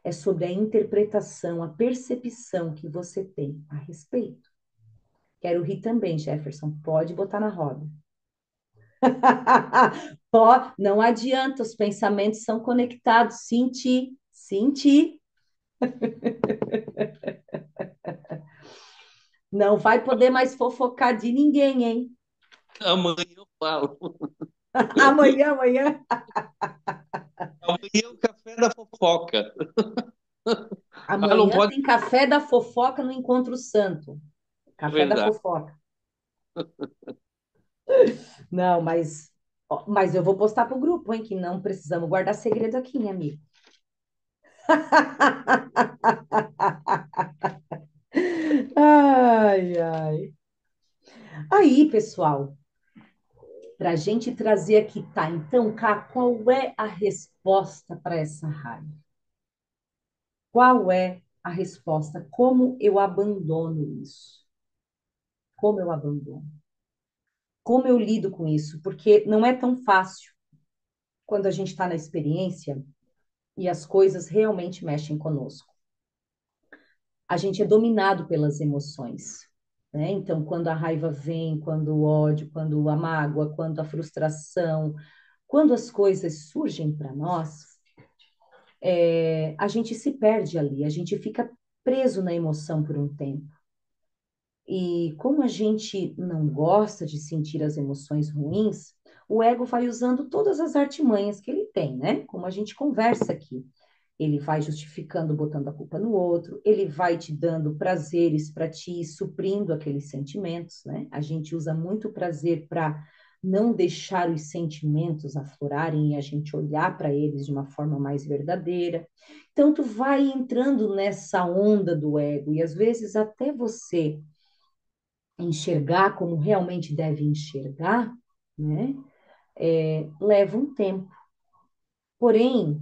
É sobre a interpretação, a percepção que você tem a respeito. Quero rir também, Jefferson. Pode botar na roda. Não adianta, os pensamentos são conectados. Senti, senti. Não vai poder mais fofocar de ninguém, hein? Amanhã eu falo. Amanhã, amanhã. Amanhã é o café da fofoca. Ah, não Amanhã pode. tem café da fofoca no Encontro Santo. É Café da verdade. fofoca. Não, mas eu vou postar pro grupo, hein? Que não precisamos guardar segredo aqui, né, amigo? Ai, ai. Aí, pessoal, para a gente trazer aqui, tá? Então, cá, qual é a resposta para essa raiva? Qual é a resposta? Como eu abandono isso? Como eu abandono? Como eu lido com isso? Porque não é tão fácil quando a gente está na experiência e as coisas realmente mexem conosco. A gente é dominado pelas emoções, né? Então, quando a raiva vem, quando o ódio, quando a mágoa, quando a frustração, quando as coisas surgem para nós, a gente se perde ali, a gente fica preso na emoção por um tempo. E como a gente não gosta de sentir as emoções ruins, o ego vai usando todas as artimanhas que ele tem, né? Como a gente conversa aqui. Ele vai justificando, botando a culpa no outro, ele vai te dando prazeres para ti, suprindo aqueles sentimentos, né? A gente usa muito prazer para não deixar os sentimentos aflorarem e a gente olhar para eles de uma forma mais verdadeira. Então, tu vai entrando nessa onda do ego e às vezes até você enxergar como realmente deve enxergar, né? Leva um tempo. Porém,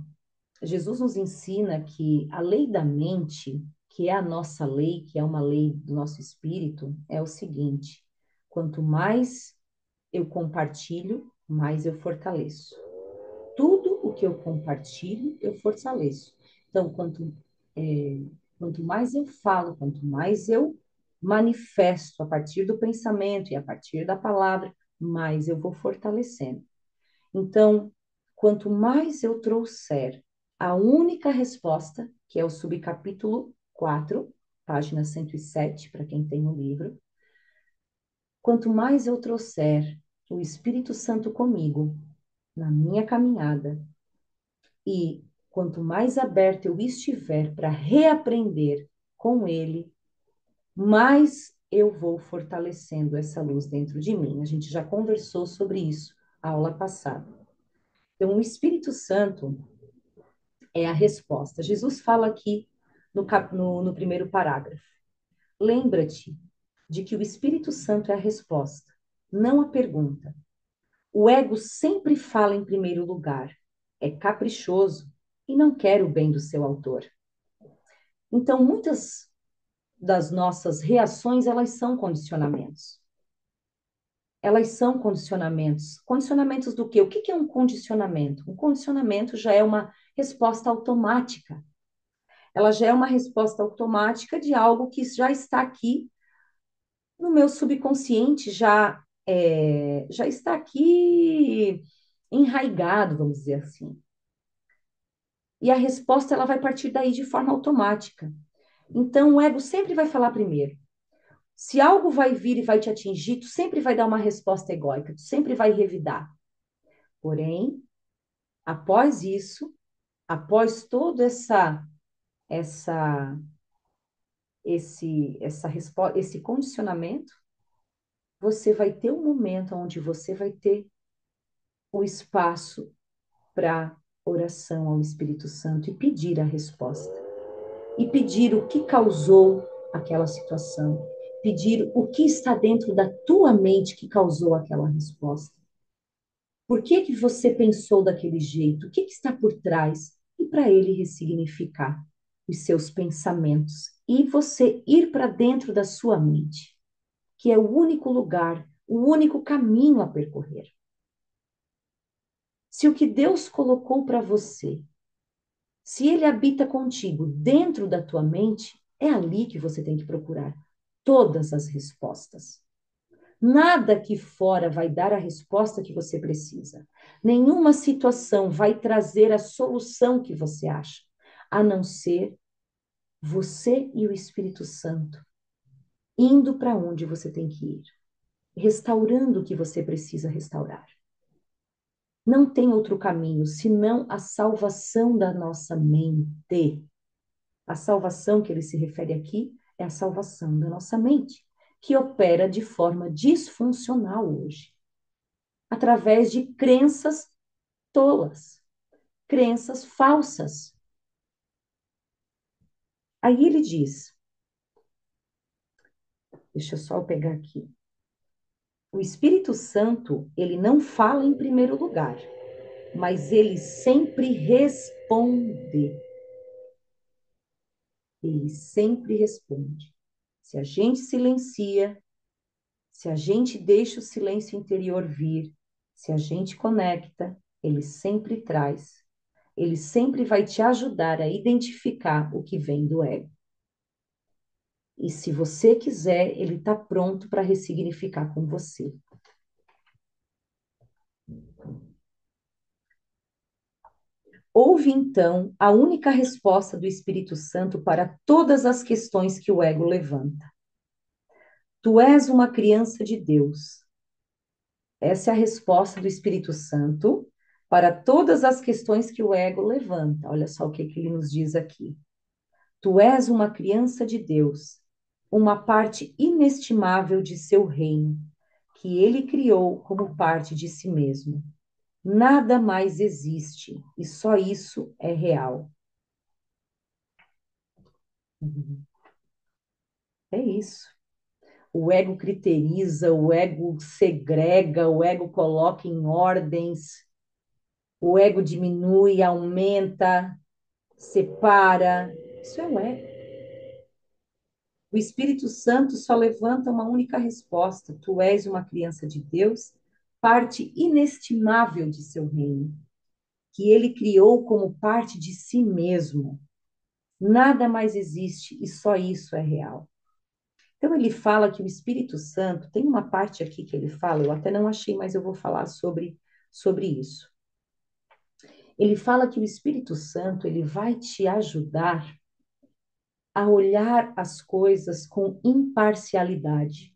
Jesus nos ensina que a lei da mente, que é a nossa lei, que é uma lei do nosso espírito, é o seguinte: quanto mais eu compartilho, mais eu fortaleço. Tudo o que eu compartilho, eu fortaleço. Então, quanto mais eu falo, quanto mais eu manifesto a partir do pensamento e a partir da palavra, mais eu vou fortalecendo. Então, quanto mais eu trouxer a única resposta, que é o subcapítulo 4, página 107, para quem tem o livro, quanto mais eu trouxer o Espírito Santo comigo na minha caminhada, e quanto mais aberto eu estiver para reaprender com ele, mais eu vou fortalecendo essa luz dentro de mim. A gente já conversou sobre isso na aula passada. Então, o Espírito Santo é a resposta. Jesus fala aqui no primeiro parágrafo. Lembra-te de que o Espírito Santo é a resposta, não a pergunta. O ego sempre fala em primeiro lugar, é caprichoso e não quer o bem do seu autor. Então, muitas das nossas reações, elas são condicionamentos. Elas são condicionamentos. Condicionamentos do quê? O que é um condicionamento? Um condicionamento já é uma resposta automática. Ela já é uma resposta automática de algo que já está aqui no meu subconsciente, já está aqui enraigado, vamos dizer assim. E a resposta ela vai partir daí de forma automática. Então, o ego sempre vai falar primeiro. Se algo vai vir e vai te atingir, tu sempre vai dar uma resposta egóica, tu sempre vai revidar. Porém, após isso, após todo essa esse condicionamento, você vai ter um momento onde você vai ter o espaço para oração ao Espírito Santo e pedir a resposta. E pedir o que causou aquela situação. Pedir o que está dentro da tua mente que causou aquela resposta. Por que que você pensou daquele jeito? O que que está por trás? E para ele ressignificar os seus pensamentos. E você ir para dentro da sua mente, que é o único lugar, o único caminho a percorrer. Se o que Deus colocou para você, se ele habita contigo dentro da tua mente, é ali que você tem que procurar todas as respostas. Nada aqui fora vai dar a resposta que você precisa. Nenhuma situação vai trazer a solução que você acha, a não ser você e o Espírito Santo indo para onde você tem que ir, restaurando o que você precisa restaurar. Não tem outro caminho senão a salvação da nossa mente. A salvação que ele se refere aqui é a salvação da nossa mente, que opera de forma disfuncional hoje, através de crenças tolas, crenças falsas. Aí ele diz, deixa eu só pegar aqui. O Espírito Santo, ele não fala em primeiro lugar, mas ele sempre responde. Ele sempre responde. Se a gente silencia, se a gente deixa o silêncio interior vir, se a gente conecta, ele sempre traz. Ele sempre vai te ajudar a identificar o que vem do ego. E se você quiser, ele está pronto para ressignificar com você. Houve, então, a única resposta do Espírito Santo para todas as questões que o ego levanta. Tu és uma criança de Deus. Essa é a resposta do Espírito Santo para todas as questões que o ego levanta. Olha só o que ele nos diz aqui. Tu és uma criança de Deus, uma parte inestimável de seu reino, que ele criou como parte de si mesmo. Nada mais existe e só isso é real. É isso. O ego criteriza, o ego segrega, o ego coloca em ordens, o ego diminui, aumenta, separa. Isso é o ego. O Espírito Santo só levanta uma única resposta: tu és uma criança de Deus, parte inestimável de seu reino, que ele criou como parte de si mesmo. Nada mais existe e só isso é real. Então ele fala que o Espírito Santo, tem uma parte aqui que ele fala, eu até não achei, mas eu vou falar sobre isso. Ele fala que o Espírito Santo, ele vai te ajudar a olhar as coisas com imparcialidade.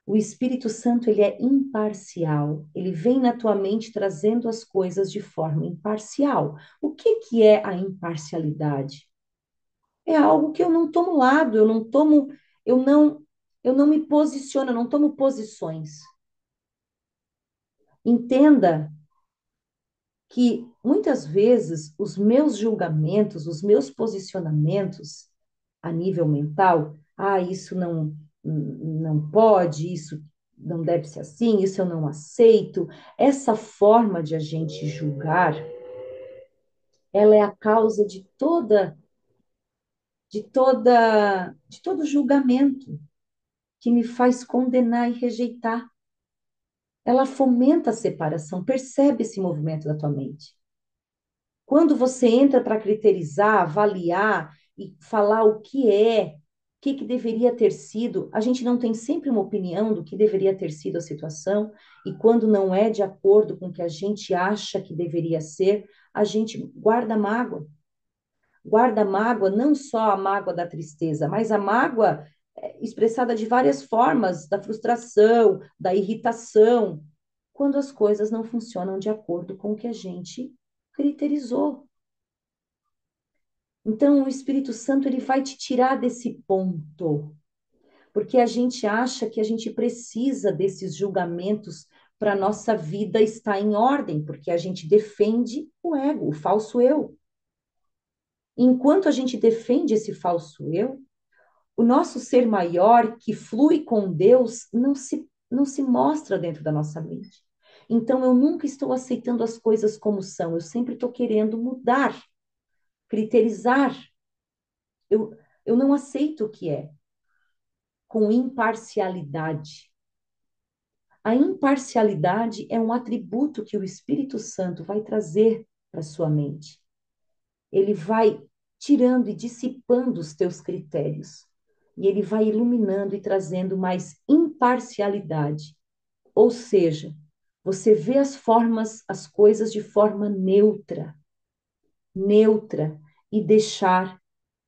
O Espírito Santo, ele é imparcial. Ele vem na tua mente trazendo as coisas de forma imparcial. O que que é a imparcialidade? É algo que eu não tomo lado, eu não, eu não me posiciono, eu não tomo posições. Entenda que muitas vezes os meus julgamentos, os meus posicionamentos a nível mental, isso não pode, isso não deve ser assim, isso eu não aceito. Essa forma de a gente julgar, ela é a causa de todo julgamento que me faz condenar e rejeitar. Ela fomenta a separação. Percebe esse movimento da tua mente. Quando você entra para criterizar, avaliar e falar o que deveria ter sido, a gente não tem sempre uma opinião do que deveria ter sido a situação, e quando não é de acordo com o que a gente acha que deveria ser, a gente guarda mágoa. Guarda mágoa, não só a mágoa da tristeza, mas a mágoa expressada de várias formas, da frustração, da irritação, quando as coisas não funcionam de acordo com o que a gente criterizou. Então, o Espírito Santo, ele vai te tirar desse ponto, porque a gente acha que a gente precisa desses julgamentos para a nossa vida estar em ordem, porque a gente defende o ego, o falso eu. Enquanto a gente defende esse falso eu, o nosso ser maior, que flui com Deus, não se mostra dentro da nossa mente. Então, eu nunca estou aceitando as coisas como são, eu sempre estou querendo mudar, criterizar. Eu, eu não aceito o que é, com imparcialidade. A imparcialidade é um atributo que o Espírito Santo vai trazer para sua mente. Ele vai tirando e dissipando os teus critérios. E ele vai iluminando e trazendo mais imparcialidade. Ou seja, você vê as coisas de forma neutra, e deixar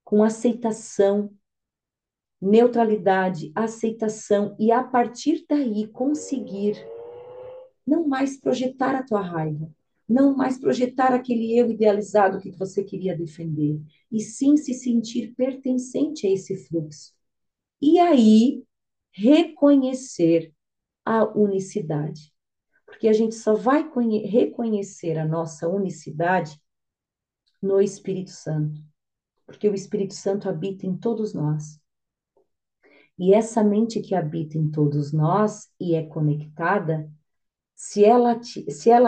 com aceitação, neutralidade, aceitação, e a partir daí conseguir não mais projetar a tua raiva, não mais projetar aquele eu idealizado que você queria defender, e sim se sentir pertencente a esse fluxo. E aí, reconhecer a unicidade. Porque a gente só vai reconhecer a nossa unicidade no Espírito Santo. Porque o Espírito Santo habita em todos nós. E essa mente que habita em todos nós e é conectada, se ela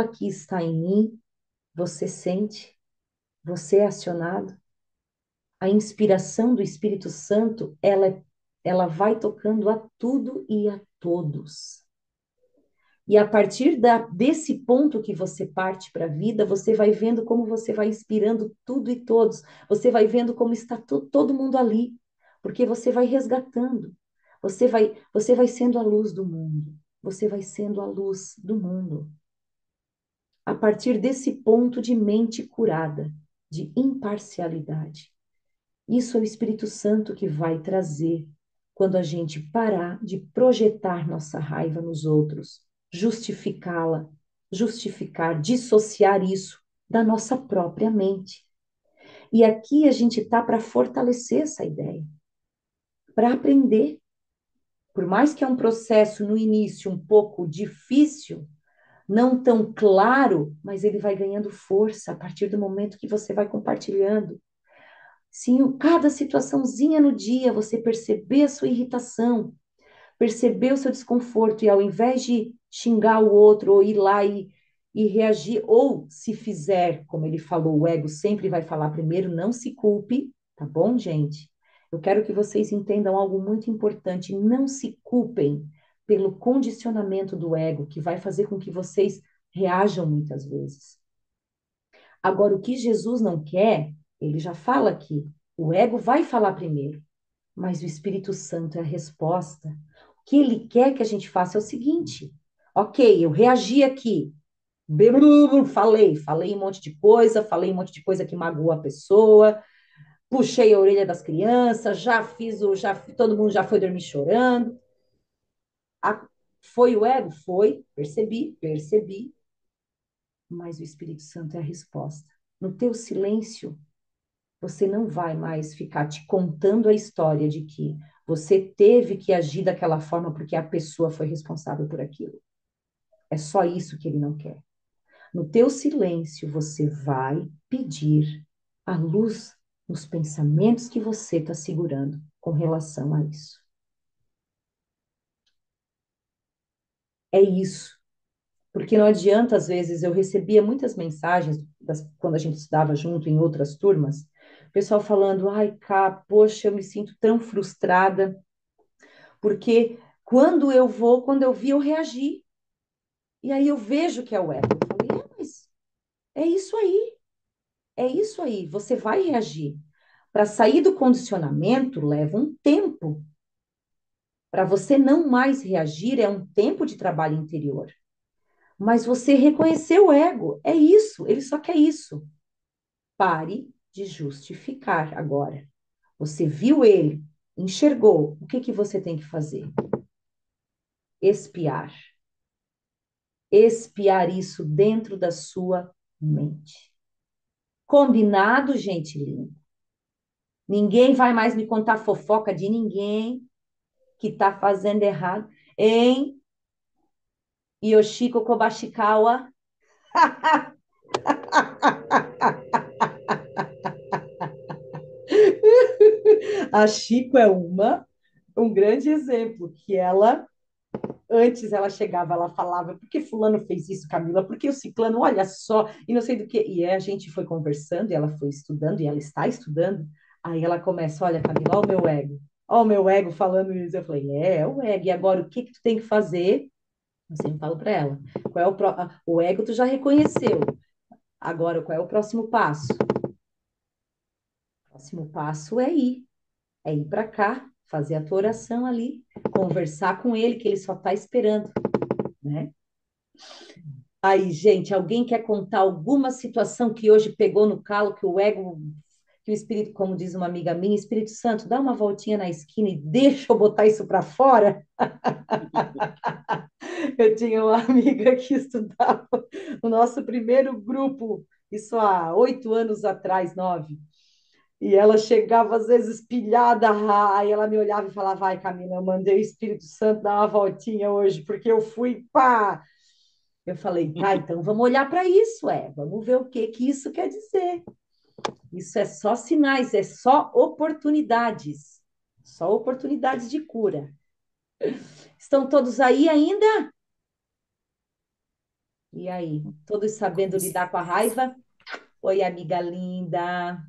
aqui está em mim, você sente, você é acionado. A inspiração do Espírito Santo, ela vai tocando a tudo e a todos. E a partir desse ponto que você parte para a vida, você vai vendo como você vai inspirando tudo e todos. Você vai vendo como está todo mundo ali, porque você vai resgatando. Você vai sendo a luz do mundo. Você vai sendo a luz do mundo. A partir desse ponto de mente curada, de imparcialidade. Isso é o Espírito Santo que vai trazer quando a gente parar de projetar nossa raiva nos outros, justificá-la, justificar, dissociar isso da nossa própria mente. E aqui a gente está para fortalecer essa ideia, para aprender. Por mais que é um processo no início um pouco difícil, não tão claro, mas ele vai ganhando força a partir do momento que você vai compartilhando. Sim, cada situaçãozinha no dia, você perceber a sua irritação, perceber o seu desconforto, e ao invés de xingar o outro, ou ir lá e reagir, ou se fizer, como ele falou, o ego sempre vai falar primeiro, não se culpe, tá bom, gente? Eu quero que vocês entendam algo muito importante, não se culpem pelo condicionamento do ego, que vai fazer com que vocês reajam muitas vezes. Agora, o que Jesus não quer, ele já fala aqui, o ego vai falar primeiro, mas o Espírito Santo é a resposta. O que ele quer que a gente faça é o seguinte: Ok, eu reagi aqui. Falei um monte de coisa, falei um monte de coisa que magoou a pessoa, puxei a orelha das crianças, todo mundo já foi dormir chorando. A- Foi o ego? Foi, percebi, mas o Espírito Santo é a resposta. No teu silêncio, você não vai mais ficar te contando a história de que você teve que agir daquela forma porque a pessoa foi responsável por aquilo. É só isso que ele não quer. No teu silêncio, você vai pedir a luz nos pensamentos que você está segurando com relação a isso. É isso. Porque não adianta, às vezes, eu recebia muitas mensagens quando a gente estudava junto em outras turmas, o pessoal falando, ai, cá, poxa, eu me sinto tão frustrada, porque quando eu vi, eu reagi. E aí eu vejo que é o ego. Eu falei, mas é isso aí, é isso aí, você vai reagir. Para sair do condicionamento leva um tempo. Para você não mais reagir, é um tempo de trabalho interior. Mas você reconheceu o ego, é isso, ele só quer isso. Pare de justificar agora. Você viu ele, enxergou, o que que você tem que fazer? Espiar. Espiar isso dentro da sua mente. Combinado, gente linda? Ninguém vai mais me contar fofoca de ninguém que está fazendo errado. Hein? Yoshiko Kobashikawa. A Chico é um grande exemplo, que antes ela chegava, ela falava, por que fulano fez isso, Camila? Por que o ciclano, olha só, e não sei do que. E a gente foi conversando, e ela foi estudando, e ela está estudando. Aí ela começa, olha, Camila, olha o meu ego falando isso. Eu falei, é o ego, e agora o que que tu tem que fazer? Eu sempre falo para ela, qual é o ego tu já reconheceu, agora qual é o próximo passo? O próximo passo é ir para cá, fazer a tua oração ali, conversar com ele, que ele só está esperando, né? Aí, gente, alguém quer contar alguma situação que hoje pegou no calo, que o ego, que o espírito, como diz uma amiga minha, Espírito Santo, dá uma voltinha na esquina e deixa eu botar isso para fora? Eu tinha uma amiga que estudava o nosso primeiro grupo, isso há 8 anos atrás, 9. E ela chegava às vezes pilhada, aí ela me olhava e falava, vai, Camila, eu mandei o Espírito Santo dar uma voltinha hoje, porque eu fui, pá! Eu falei, tá, então vamos olhar para isso, vamos ver o que que isso quer dizer. Isso é só sinais, é só oportunidades de cura. Estão todos aí ainda? E aí, todos sabendo lidar com a raiva? Oi, amiga linda.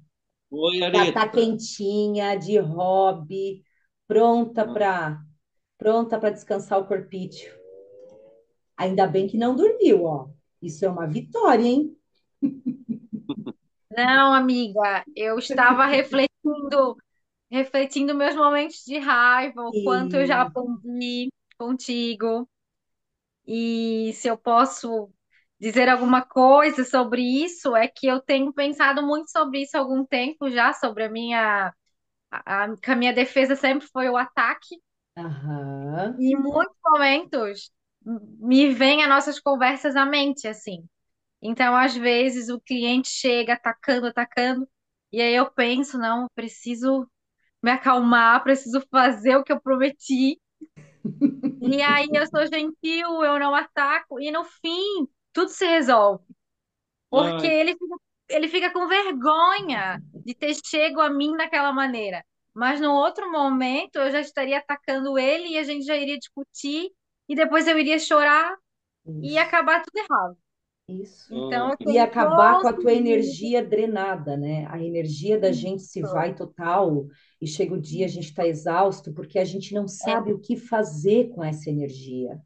Oi, Já tá Areta. quentinha, de hobby, pronta para pronta para descansar o corpício. Ainda bem que não dormiu, ó. Isso é uma vitória, hein? Não, amiga, eu estava refletindo meus momentos de raiva, o quanto eu já E aprendi contigo, e se eu posso dizer alguma coisa sobre isso, é que eu tenho pensado muito sobre isso há algum tempo já, sobre que a minha defesa sempre foi o ataque, aham, e em muitos momentos me vêm as nossas conversas à mente, assim. Então, às vezes, o cliente chega atacando, atacando, e aí eu penso, não, preciso me acalmar, preciso fazer o que eu prometi. E aí eu sou gentil, eu não ataco, e no fim, tudo se resolve. Porque Ai, ele fica com vergonha de ter chego a mim daquela maneira. Mas no outro momento, eu já estaria atacando ele e a gente já iria discutir, e depois eu iria chorar e ia isso, acabar tudo errado. isso. Então, eu E tenho acabar com a tua conseguido. energia drenada, né? A energia da gente se vai total e chega o dia a gente está exausto porque a gente não sabe o que fazer com essa energia.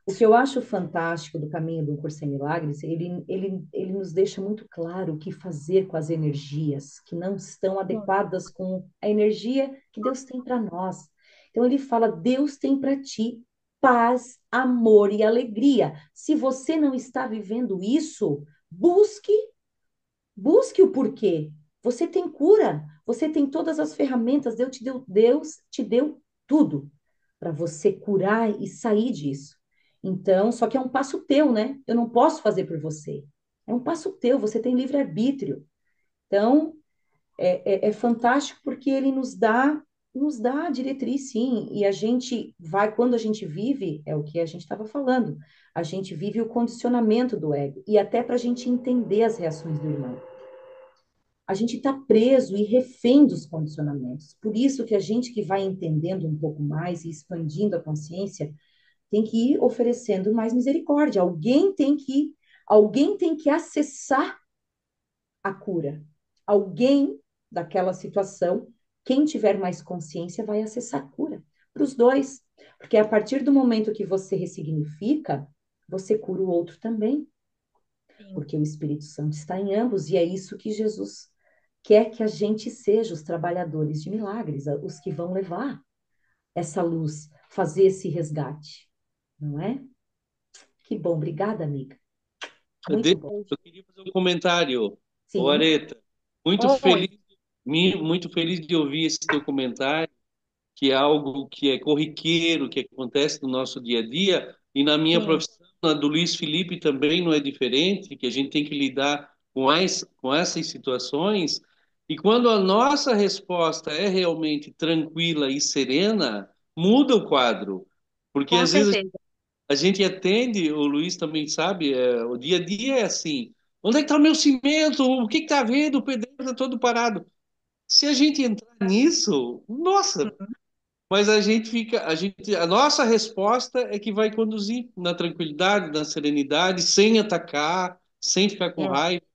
O que eu acho fantástico do caminho do Curso em Milagres, ele nos deixa muito claro o que fazer com as energias que não estão adequadas com a energia que Deus tem para nós. Então, ele fala: Deus tem para ti. paz, amor e alegria. Se você não está vivendo isso, busque o porquê. Você tem cura, você tem todas as ferramentas, Deus te deu tudo para você curar e sair disso. Então, só que é um passo teu, né? Eu não posso fazer por você. É um passo teu, você tem livre-arbítrio. Então, é fantástico porque ele nos dá a diretriz, sim, e a gente vai, quando a gente vive, é o que a gente estava falando, a gente vive o condicionamento do ego, e até para a gente entender as reações do irmão. A gente está preso e refém dos condicionamentos. Por isso que a gente que vai entendendo um pouco mais e expandindo a consciência, tem que ir oferecendo mais misericórdia. Alguém tem que acessar a cura. Alguém daquela situação, quem tiver mais consciência, vai acessar a cura para os dois. Porque a partir do momento que você ressignifica, você cura o outro também. Sim. Porque o Espírito Santo está em ambos, e é isso que Jesus quer que a gente seja, os trabalhadores de milagres, os que vão levar essa luz, fazer esse resgate, não é? Que bom, obrigada, amiga. Muito bom. Eu queria fazer um comentário, ô Sim, Areta. Muito Oi. feliz, muito feliz de ouvir esse teu comentário, que é algo que é corriqueiro, que acontece no nosso dia a dia, e na minha Sim. profissão, na do Luiz Felipe também não é diferente, que a gente tem que lidar com essas situações, e quando a nossa resposta é realmente tranquila e serena, muda o quadro. Porque Com às vezes certeza. a gente atende, o Luiz também sabe, o dia a dia é assim. Onde é que está o meu cimento? O que está vendo? O pedreiro está todo parado. Se a gente entrar nisso, nossa, mas a nossa resposta é que vai conduzir na tranquilidade, na serenidade, sem atacar, sem ficar com É. raiva.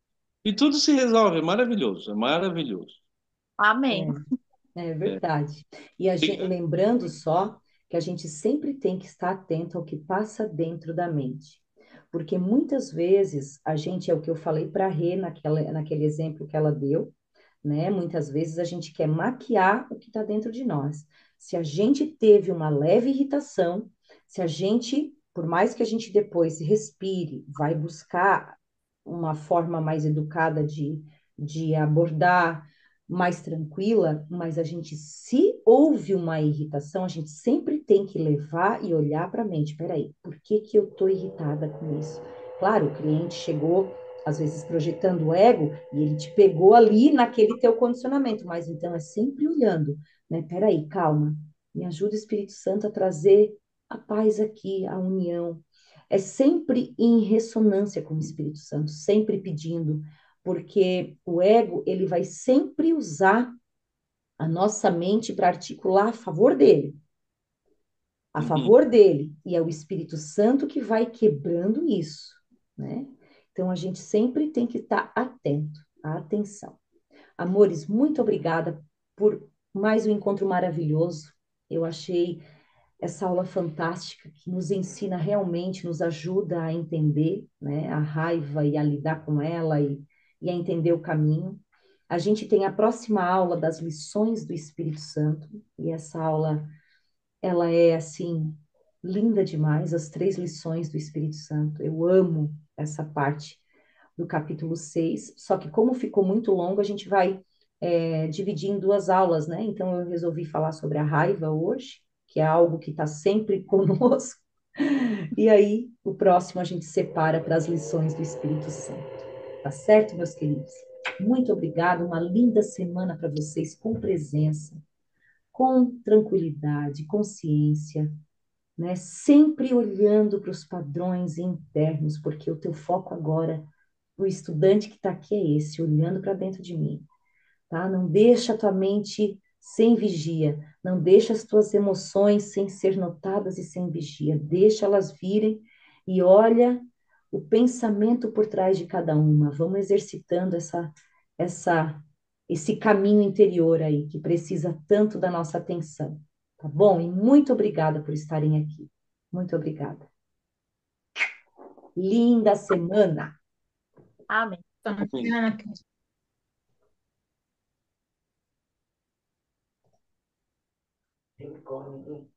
E tudo se resolve, é maravilhoso, é maravilhoso. Amém. é, é É. verdade. E a gente, Obrigado. lembrando só que a gente sempre tem que estar atento ao que passa dentro da mente. Porque muitas vezes a gente, é o que eu falei para a Rê naquele exemplo que ela deu, né? Muitas vezes a gente quer maquiar o que está dentro de nós. Se a gente teve uma leve irritação, se a gente, por mais que a gente depois respire, vai buscar uma forma mais educada de abordar, mais tranquila, mas a gente, se houve uma irritação, a gente sempre tem que levar e olhar para a mente. Peraí, por que que eu estou irritada com isso? Claro, o cliente chegou às vezes projetando o ego, e ele te pegou ali naquele teu condicionamento, mas então é sempre olhando, né? Peraí, calma, me ajuda o Espírito Santo a trazer a paz aqui, a união. É sempre em ressonância com o Espírito Santo, sempre pedindo, porque o ego, ele vai sempre usar a nossa mente para articular a Uhum. favor dele, e é o Espírito Santo que vai quebrando isso, né? Então a gente sempre tem que estar atento, a atenção. Amores, muito obrigada por mais um encontro maravilhoso. Eu achei essa aula fantástica que nos ensina realmente, nos ajuda a entender, né, a raiva e a lidar com ela e a entender o caminho. A gente tem a próxima aula das lições do Espírito Santo, e essa aula ela é assim linda demais, as três lições do Espírito Santo. Eu amo essa parte do capítulo 6. Só que como ficou muito longo, a gente vai dividir em duas aulas, né? Então eu resolvi falar sobre a raiva hoje, que é algo que está sempre conosco. E aí, o próximo a gente separa para as lições do Espírito Santo. Tá certo, meus queridos? Muito obrigada, uma linda semana para vocês, com presença, com tranquilidade, consciência, né? Sempre olhando para os padrões internos, porque o teu foco agora, o estudante que está aqui é esse, olhando para dentro de mim, tá? Não deixa a tua mente sem vigia, não deixa as tuas emoções sem ser notadas e sem vigia, deixa elas virem e olha o pensamento por trás de cada uma. Vamos exercitando essa esse caminho interior aí que precisa tanto da nossa atenção, tá bom? E muito obrigada por estarem aqui. Muito obrigada. Linda semana. Amém. Tem como,